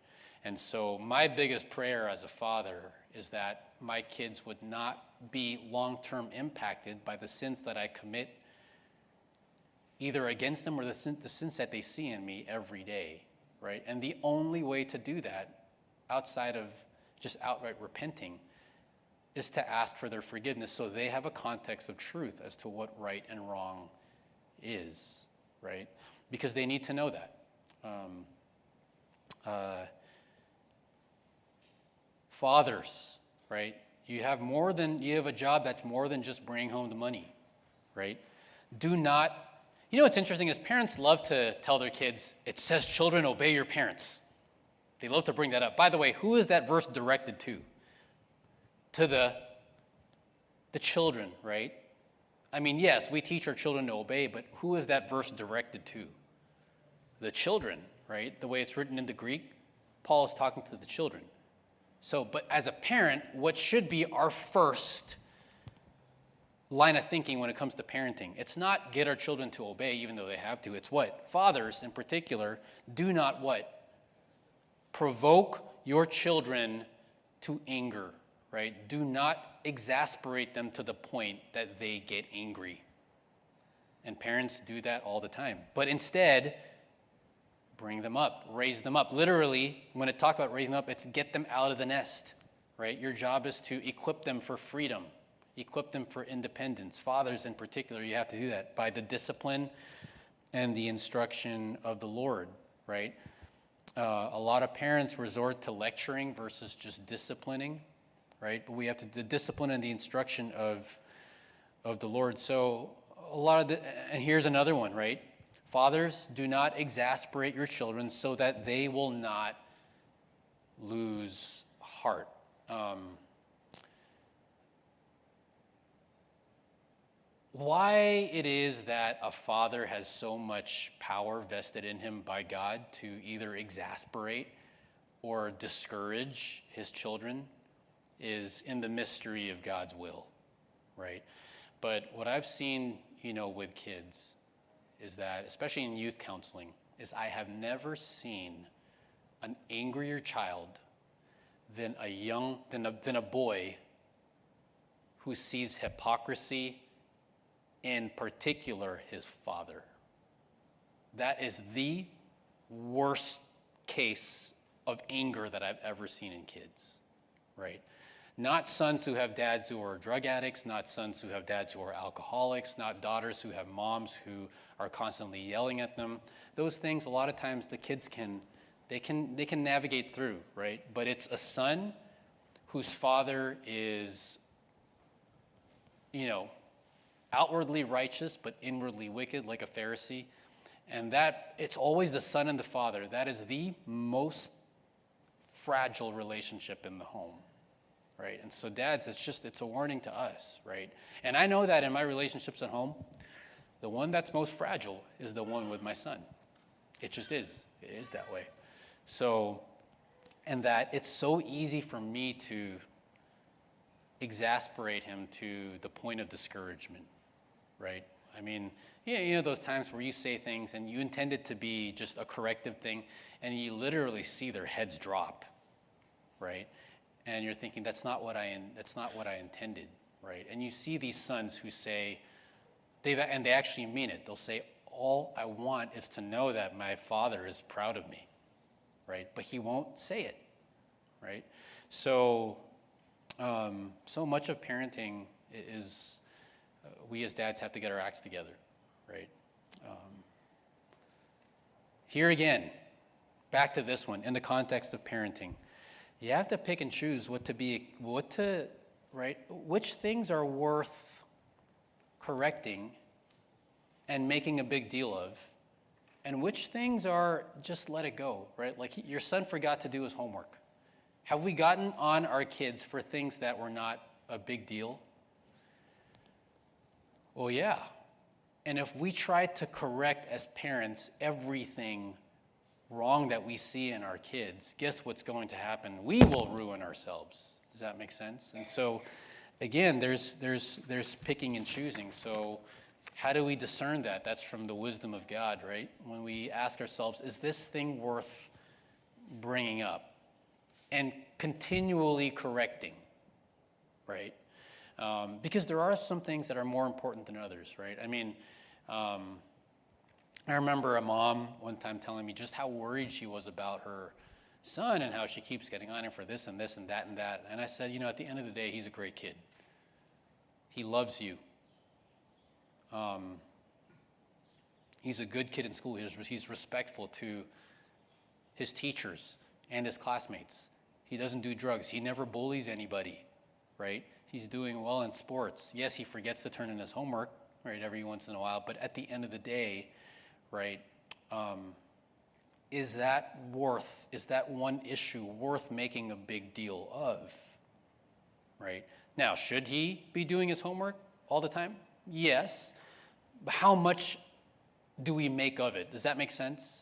And so my biggest prayer as a father is that my kids would not be long-term impacted by the sins that I commit, either against them or the sins that they see in me every day, right? And the only way to do that, outside of just outright repenting, is to ask for their forgiveness so they have a context of truth as to what right and wrong is, right? Because they need to know that. Fathers, right? You have a job that's more than just bringing home the money, right? Do not, what's interesting is parents love to tell their kids, it says children obey your parents. They love to bring that up. By the way, who is that verse directed to? To the children, right? I mean, yes, we teach our children to obey, but who is that verse directed to? The children, right? The way it's written in the Greek, Paul is talking to the children. So, but as a parent, what should be our first line of thinking when it comes to parenting? It's not get our children to obey, even though they have to. It's what? Fathers, in particular, do not what? Provoke your children to anger, right? Do not exasperate them to the point that they get angry. And parents do that all the time. But instead, bring them up, raise them up. Literally, when it talks about raising them up, it's get them out of the nest, right? Your job is to equip them for freedom, equip them for independence. Fathers in particular, you have to do that by the discipline and the instruction of the Lord, right? A lot of parents resort to lecturing versus just disciplining, right? But we have the discipline and the instruction of the Lord. So and here's another one, right? Fathers, do not exasperate your children so that they will not lose heart. Why it is that a father has so much power vested in him by God to either exasperate or discourage his children is in the mystery of God's will, right? But what I've seen, with kids is that, especially in youth counseling, is I have never seen an angrier child than a boy who sees hypocrisy, in particular his father. That is the worst case of anger that I've ever seen in kids, right? Not sons who have dads who are drug addicts, not sons who have dads who are alcoholics, not daughters who have moms who are constantly yelling at them. Those things, a lot of times the kids can navigate through, right? But it's a son whose father is, outwardly righteous, but inwardly wicked, like a Pharisee. And that it's always the son and the father. That is the most fragile relationship in the home, right? And so dads, it's a warning to us, right? And I know that in my relationships at home, the one that's most fragile is the one with my son. It just is. It is that way. So, and that it's so easy for me to exasperate him to the point of discouragement, right? I mean, yeah, you know those times where you say things and you intend it to be just a corrective thing, and you literally see their heads drop, right? And you're thinking, that's not what I intended, right? And you see these sons who say, they actually mean it. They'll say, all I want is to know that my father is proud of me, right? But he won't say it, right? So, so much of parenting is we as dads have to get our acts together, right? Here again, back to this one, in the context of parenting, you have to pick and choose right? Which things are worth correcting and making a big deal of, and which things are just let it go, right? Like your son forgot to do his homework. Have we gotten on our kids for things that were not a big deal? Well, yeah. And if we try to correct as parents everything wrong that we see in our kids, guess what's going to happen? We will ruin ourselves. Does that make sense? And so, again, there's picking and choosing. So how do we discern that? That's from the wisdom of God, right? When we ask ourselves, is this thing worth bringing up? And continually correcting, right? Because there are some things that are more important than others, right? I mean, I remember a mom one time telling me just how worried she was about her son and how she keeps getting on him for this and this and that and that. And I said, you know, at the end of the day, he's a great kid. He loves you. He's a good kid in school. He's respectful to his teachers and his classmates. He doesn't do drugs. He never bullies anybody, right? He's doing well in sports. Yes, he forgets to turn in his homework, right, every once in a while. But at the end of the day, right, is that one issue worth making a big deal of, right? Now, should he be doing his homework all the time? Yes. But how much do we make of it? Does that make sense?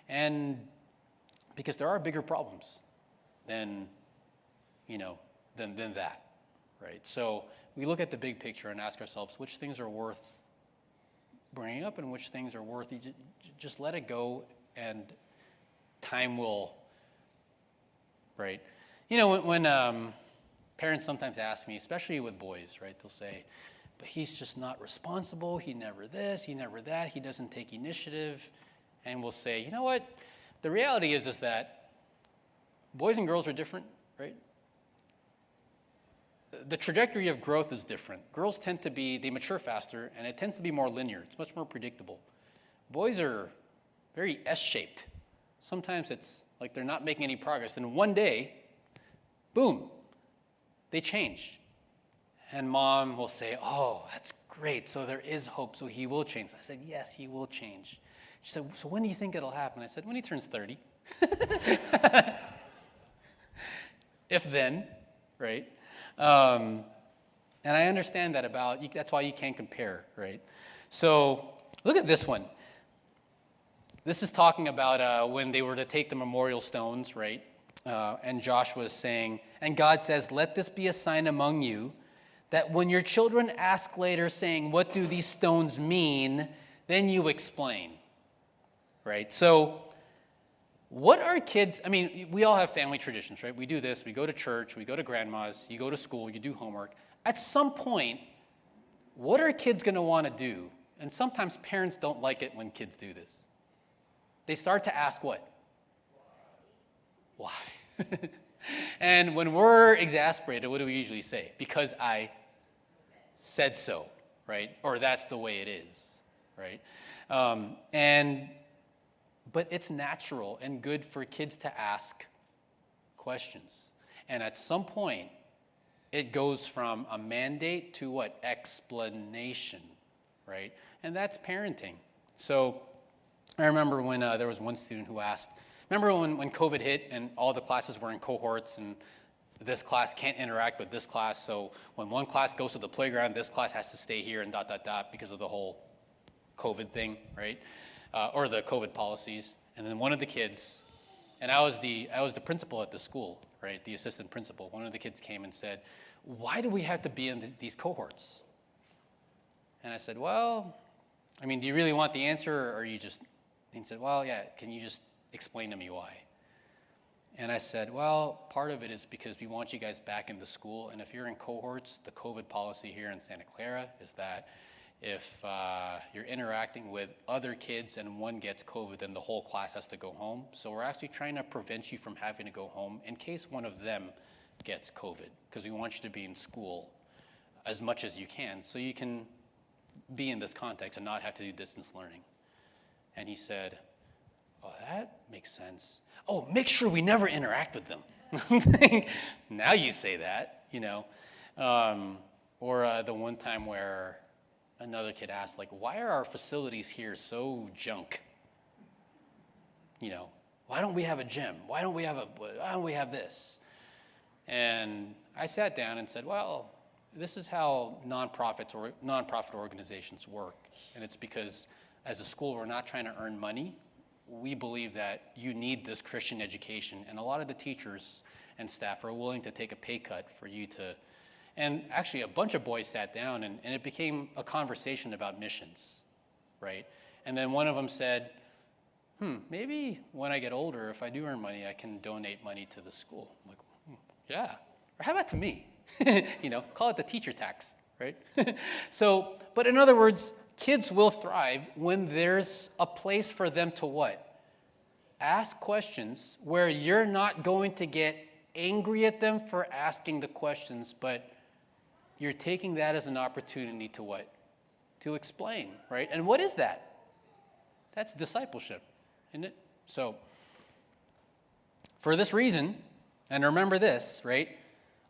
And because there are bigger problems than that, right? So we look at the big picture and ask ourselves which things are worth bringing up and which things are worth, just let it go and time will, right? You know, when parents sometimes ask me, especially with boys, right, they'll say, but he's just not responsible, he never this, he never that, he doesn't take initiative, and we'll say, you know what, the reality is that boys and girls are different, right? The trajectory of growth is different. Girls they mature faster, and it tends to be more linear. It's much more predictable. Boys are very S-shaped. Sometimes it's like they're not making any progress, and one day, boom, they change. And mom will say, oh, that's great, so there is hope, so he will change. I said, yes, he will change. She said, so when do you think it'll happen? I said, when he turns 30. If then, right? And I understand that that's why you can't compare, right? So look at this one. This is talking about when they were to take the memorial stones, right? And Joshua is saying, and God says, let this be a sign among you, that when your children ask later saying, what do these stones mean? Then you explain, right? So what are kids, I mean, we all have family traditions, right? We do this, we go to church, we go to grandma's, you go to school, you do homework. At some point, what are kids going to want to do? And sometimes parents don't like it when kids do this. They start to ask what? Why? And when we're exasperated, what do we usually say? Because I said so, right? Or that's the way it is, right? But it's natural and good for kids to ask questions. And at some point, it goes from a mandate to what? Explanation, right? And that's parenting. So I remember when there was one student who asked, remember when COVID hit and all the classes were in cohorts and this class can't interact with this class, so when one class goes to the playground, this class has to stay here and ... because of the whole COVID thing, right? Or the COVID policies. And then one of the kids, and I was the principal at the school, right? The assistant principal. One of the kids came and said, "Why do we have to be in these cohorts?" And I said, "Well, I mean, do you really want the answer, or are you just..." And he said, "Well, yeah, can you just explain to me why?" And I said, "Well, part of it is because we want you guys back in the school, and if you're in cohorts, the COVID policy here in Santa Clara is that if you're interacting with other kids and one gets COVID, then the whole class has to go home. So we're actually trying to prevent you from having to go home in case one of them gets COVID, because we want you to be in school as much as you can so you can be in this context and not have to do distance learning." And he said, "Oh, that makes sense. Oh, make sure we never interact with them." Now you say that, you know. Or the one time where another kid asked, like, "Why are our facilities here so junk? You know, why don't we have a gym? Why don't we have this?" And I sat down and said, "Well, this is how nonprofit organizations work. And it's because as a school, we're not trying to earn money. We believe that you need this Christian education. And a lot of the teachers and staff are willing to take a pay cut for you to..." And actually, a bunch of boys sat down, and it became a conversation about missions, right? And then one of them said, maybe when I get older, if I do earn money, I can donate money to the school. I'm like, yeah. Or how about to me? You know, call it the teacher tax, right? So, but in other words, kids will thrive when there's a place for them to what? Ask questions where you're not going to get angry at them for asking the questions, but you're taking that as an opportunity to what? To explain, right? And what is that? That's discipleship, isn't it? So, for this reason, and remember this, right?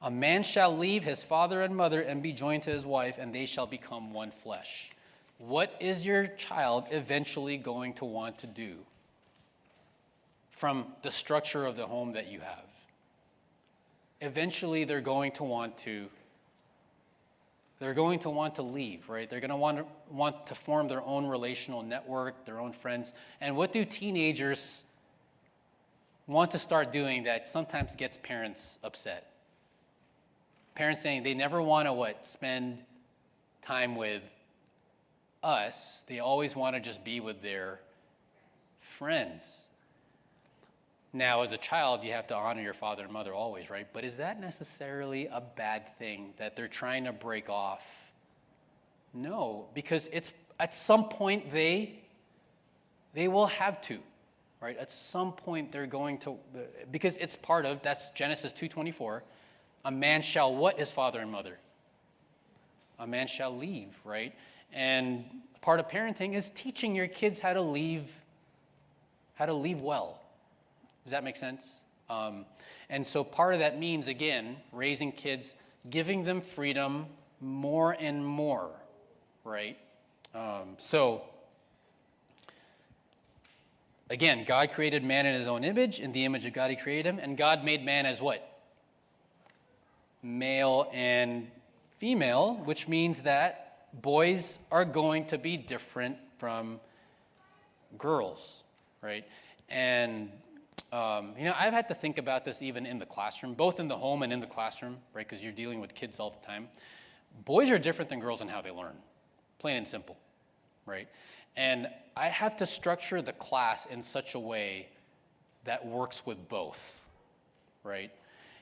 "A man shall leave his father and mother and be joined to his wife, and they shall become one flesh." What is your child eventually going to want to do from the structure of the home that you have? Eventually, they're going to want to leave, right? They're going to want to form their own relational network, their own friends. And what do teenagers want to start doing that sometimes gets parents upset? Parents saying they never want to spend time with us. They always want to just be with their friends. Now, as a child, you have to honor your father and mother always, right? But is that necessarily a bad thing that they're trying to break off? No, because it's at some point they will have to, right? At some point they're going to, because it's part of, that's Genesis 2:24, "A man shall" what his father and mother? A man shall leave, right? And part of parenting is teaching your kids how to leave well. Does that make sense? And so part of that means, again, raising kids, giving them freedom more and more, right? So, again, God created man in his own image. In the image of God, he created him. And God made man as what? Male and female, which means that boys are going to be different from girls, right? And I've had to think about this even in the classroom, both in the home and in the classroom, right? Because you're dealing with kids all the time. Boys are different than girls in how they learn, plain and simple, right? And I have to structure the class in such a way that works with both, right?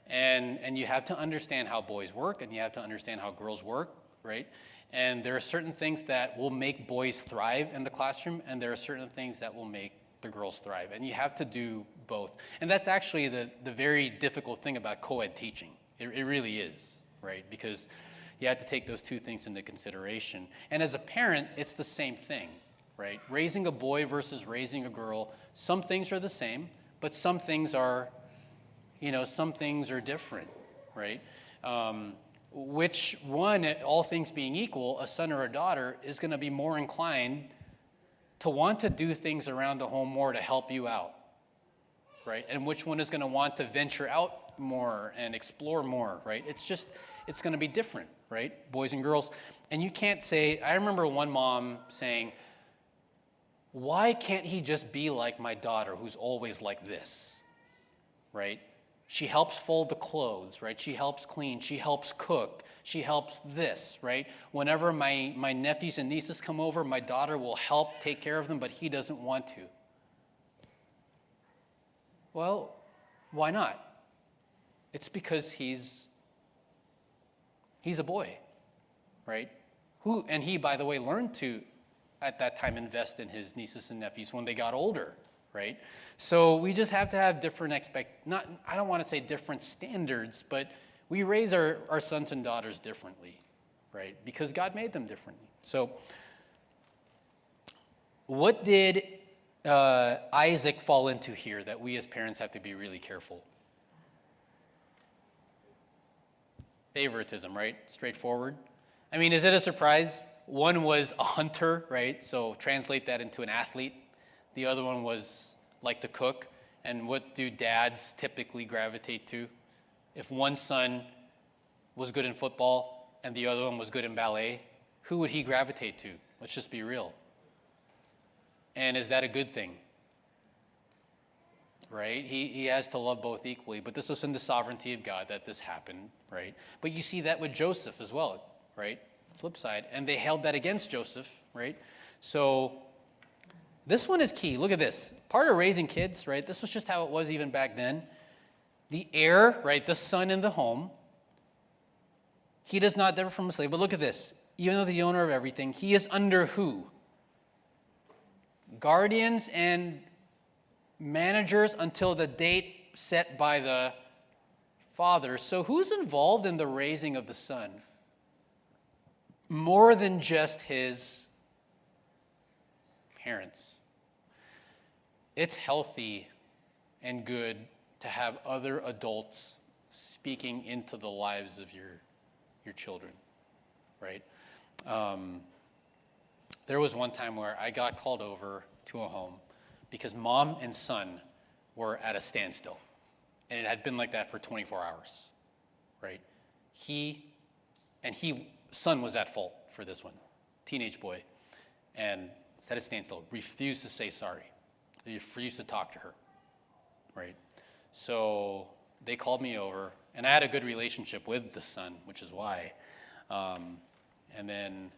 And you have to understand how boys work, and you have to understand how girls work, right? And there are certain things that will make boys thrive in the classroom, and there are certain things that will make the girls thrive. And you have to do both. And that's actually the very difficult thing about co-ed teaching. It really is, right? Because you have to take those two things into consideration. And as a parent, it's the same thing, right? Raising a boy versus raising a girl, some things are the same, but some things are different, right? which one, all things being equal, a son or a daughter, is going to be more inclined to want to do things around the home more to help you out, right? And which one is going to want to venture out more and explore more, right? It's going to be different, right? Boys and girls. And you can't say, I remember one mom saying, why can't he just be like my daughter who's always like this, right? She helps fold the clothes, right? She helps clean. She helps cook. She helps this, right? Whenever my nephews and nieces come over, my daughter will help take care of them, but he doesn't want to. Well, why not? It's because he's a boy, right? And he, by the way, learned to, at that time, invest in his nieces and nephews when they got older, right? So we just have to have different I don't want to say different standards, but we raise our sons and daughters differently, right? Because God made them differently. So what did Isaac fall into here that we as parents have to be really careful? Favoritism, right? Straightforward. I mean, is it a surprise? One was a hunter, right? So translate that into an athlete. The other one was like to cook. And what do dads typically gravitate to? If one son was good in football and the other one was good in ballet, who would he gravitate to? Let's just be real. And is that a good thing? Right? He has to love both equally. But this was in the sovereignty of God that this happened, right? But you see that with Joseph as well, right? Flip side. And they held that against Joseph, right? So this one is key. Look at this. Part of raising kids, right? This was just how it was even back then. The heir, right? The son in the home. He does not differ from a slave. But look at this. Even though the owner of everything, he is under who? Guardians and managers until the date set by the father. So who's involved in the raising of the son? More than just his parents. It's healthy and good to have other adults speaking into the lives of your children, right? There was one time where I got called over to a home because mom and son were at a standstill. And it had been like that for 24 hours, right? Son was at fault for this one, teenage boy, and was at a standstill, refused to say sorry. He refused to talk to her, right? So they called me over, and I had a good relationship with the son, which is why. And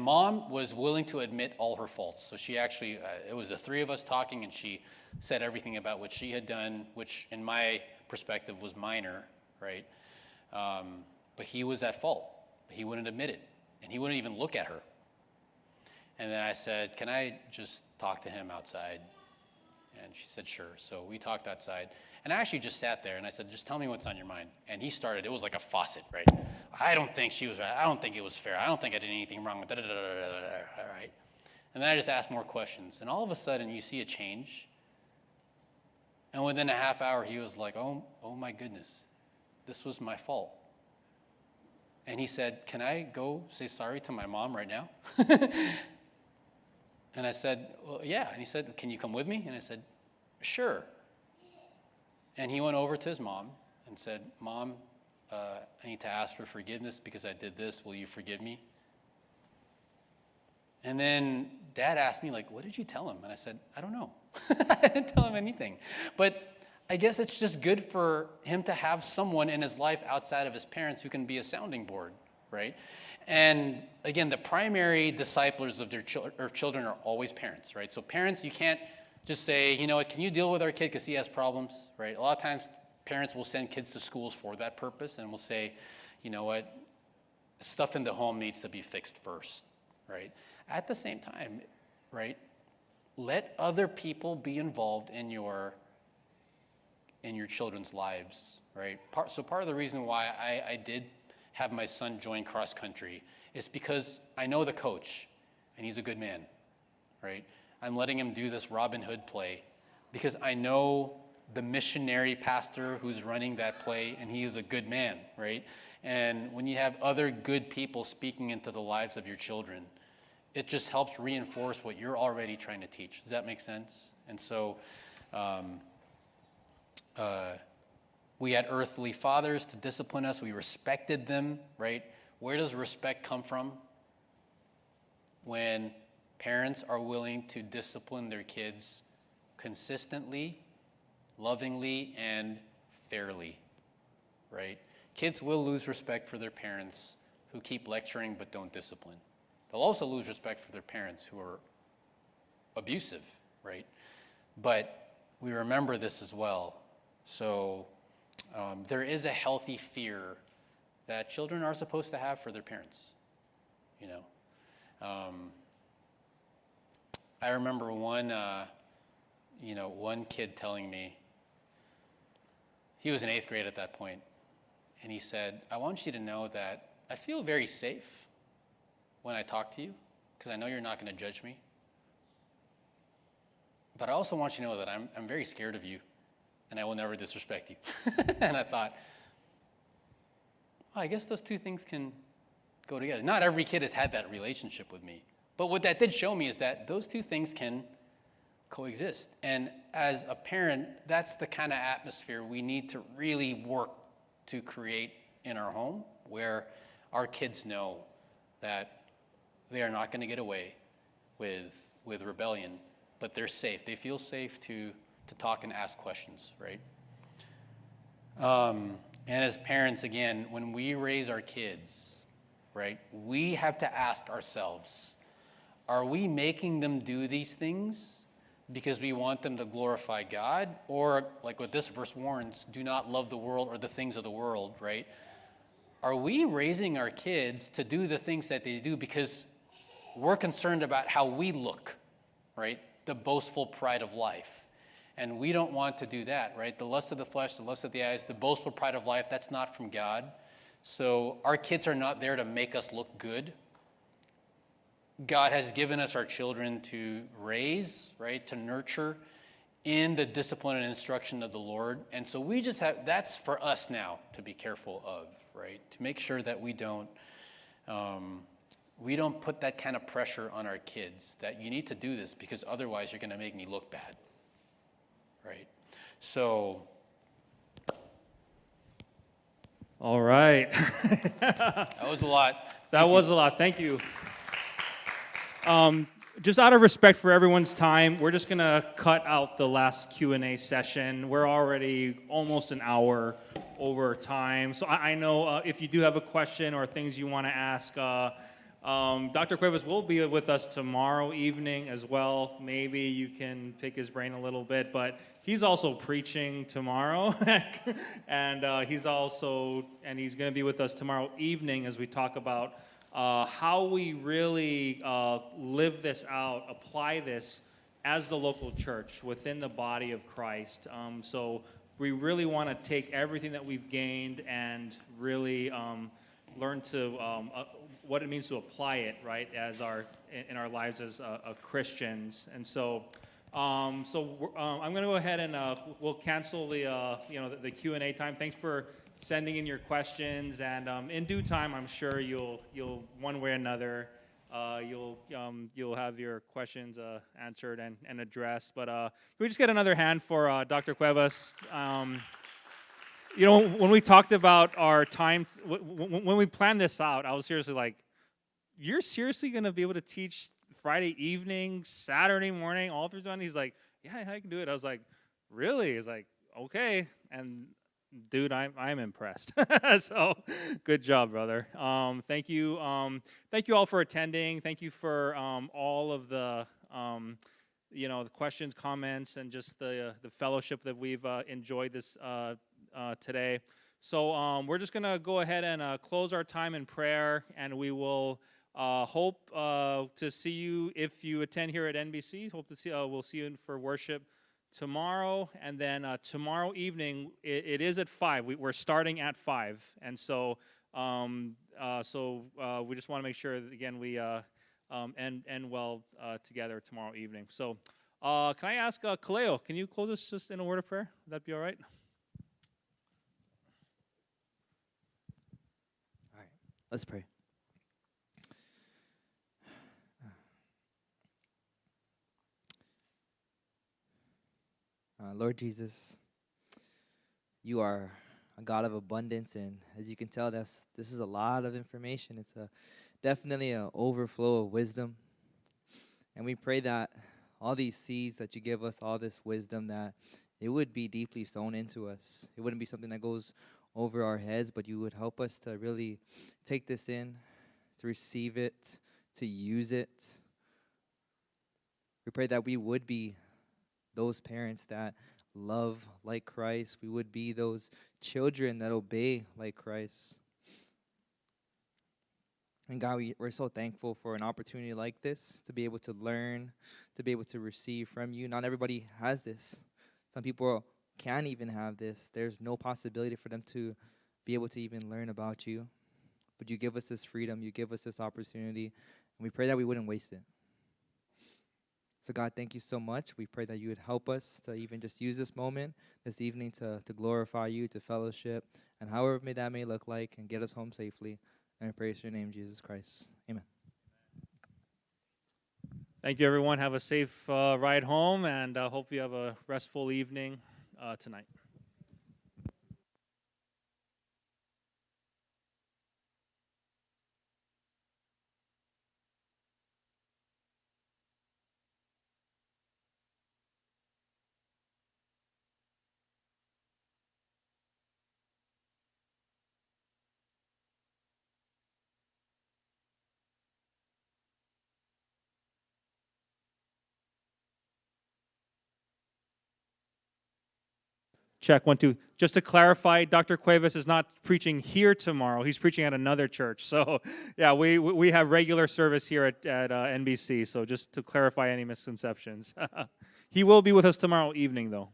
mom was willing to admit all her faults. So she actually, it was the three of us talking, and she said everything about what she had done, which in my perspective was minor, right? But he was at fault. He wouldn't admit it, and he wouldn't even look at her. And then I said, can I just talk to him outside? And she said, sure. So we talked outside. And I actually just sat there, and I said, just tell me what's on your mind. And he started, it was like a faucet, right? I don't think she was right. I don't think it was fair. I don't think I did anything wrong. Right? And then I just asked more questions. And all of a sudden, you see a change. And within a half hour, he was like, oh my goodness, this was my fault. And he said, can I go say sorry to my mom right now? And I said, well, yeah. And he said, can you come with me? And I said, sure. And he went over to his mom and said, Mom, I need to ask for forgiveness because I did this. Will you forgive me? And then Dad asked me, like, what did you tell him? And I said, I don't know. I didn't tell him anything. But I guess it's just good for him to have someone in his life outside of his parents who can be a sounding board, right? And again, the primary disciplers of their children are always parents, right? So parents, you can't just say, you know what, can you deal with our kid because he has problems, right? A lot of times parents will send kids to schools for that purpose and will say, you know what, stuff in the home needs to be fixed first, right? At the same time, right, let other people be involved in your children's lives, right? So part of the reason why I did have my son join cross country is because I know the coach and he's a good man, right? I'm letting him do this Robin Hood play because I know the missionary pastor who's running that play, and he is a good man, right? And when you have other good people speaking into the lives of your children, it just helps reinforce what you're already trying to teach. Does that make sense? And so we had earthly fathers to discipline us. We respected them, right? Where does respect come from? When parents are willing to discipline their kids consistently, lovingly, and fairly, right? Kids will lose respect for their parents who keep lecturing but don't discipline. They'll also lose respect for their parents who are abusive, right? But we remember this as well. So there is a healthy fear that children are supposed to have for their parents, you know. I remember one kid telling me, he was in 8th grade at that point, and he said, I want you to know that I feel very safe when I talk to you, because I know you're not going to judge me. But I also want you to know that I'm very scared of you, and I will never disrespect you. And I thought, well, I guess those two things can go together. Not every kid has had that relationship with me. But what that did show me is that those two things can coexist. And as a parent, that's the kind of atmosphere we need to really work to create in our home, where our kids know that they are not going to get away with rebellion, but they're safe. They feel safe to talk and ask questions, right? And as parents, again, when we raise our kids, right, we have to ask ourselves, are we making them do these things because we want them to glorify God? Or, like what this verse warns, do not love the world or the things of the world, right? Are we raising our kids to do the things that they do because we're concerned about how we look, right? The boastful pride of life. And we don't want to do that, right? The lust of the flesh, the lust of the eyes, the boastful pride of life, that's not from God. So our kids are not there to make us look good. God has given us our children to raise, right, to nurture in the discipline and instruction of the Lord. And so we just have, that's for us now to be careful of, right? To make sure that we don't put that kind of pressure on our kids that you need to do this because otherwise you're going to make me look bad, right? So. All right. That was a lot. That was a lot. Thank you. Just out of respect for everyone's time, we're just going to cut out the last Q&A session. We're already almost an hour over time. So I know if you do have a question or things you want to ask, Dr. Cuevas will be with us tomorrow evening as well. Maybe you can pick his brain a little bit, but he's also preaching tomorrow. And he's going to be with us tomorrow evening as we talk about how we really live this out, apply this as the local church within the body of Christ. So we really want to take everything that we've gained and really learn to what it means to apply it, right, in our lives as Christians. And so, I'm going to go ahead and we'll cancel the Q&A time. Thanks for sending in your questions, and in due time, I'm sure you'll one way or another, you'll have your questions answered and addressed. But can we just get another hand for Dr. Cuevas? When we talked about our time, when we planned this out, I was seriously like, "You're seriously going to be able to teach Friday evening, Saturday morning, all through Sunday?" He's like, "Yeah, I can do it." I was like, "Really?" He's like, "Okay." And dude, I'm impressed. So, good job, brother. Thank you all for attending. Thank you for all of the the questions, comments, and just the fellowship that we've enjoyed this today. So we're just gonna go ahead and close our time in prayer, and we will hope to see you if you attend here at NBC. Hope to see we'll see you for worship tomorrow, and then tomorrow evening it is at 5. We're starting at 5, and so we just want to make sure that, again, we end well together tomorrow evening. So Can I ask Kaleo, can you close us just in a word of prayer? Would that be all right? All right, let's pray. Lord Jesus, you are a God of abundance, and as you can tell, this is a lot of information. It's definitely an overflow of wisdom, and we pray that all these seeds that you give us, all this wisdom, that it would be deeply sown into us. It wouldn't be something that goes over our heads, but you would help us to really take this in, to receive it, to use it. We pray that we would be those parents that love like Christ. We would be those children that obey like Christ. And God, we're so thankful for an opportunity like this to be able to learn, to be able to receive from you. Not everybody has this. Some people can't even have this. There's no possibility for them to be able to even learn about you. But you give us this freedom. You give us this opportunity. And we pray that we wouldn't waste it. So God, thank you so much. We pray that you would help us to even just use this moment, this evening, to glorify you, to fellowship, and however that may look like, and get us home safely. And I praise your name, Jesus Christ. Amen. Thank you, everyone. Have a safe ride home, and hope you have a restful evening tonight. Check, 1, 2. Just to clarify, Dr. Cuevas is not preaching here tomorrow. He's preaching at another church. So, yeah, we have regular service here at NBC. So just to clarify any misconceptions. He will be with us tomorrow evening, though.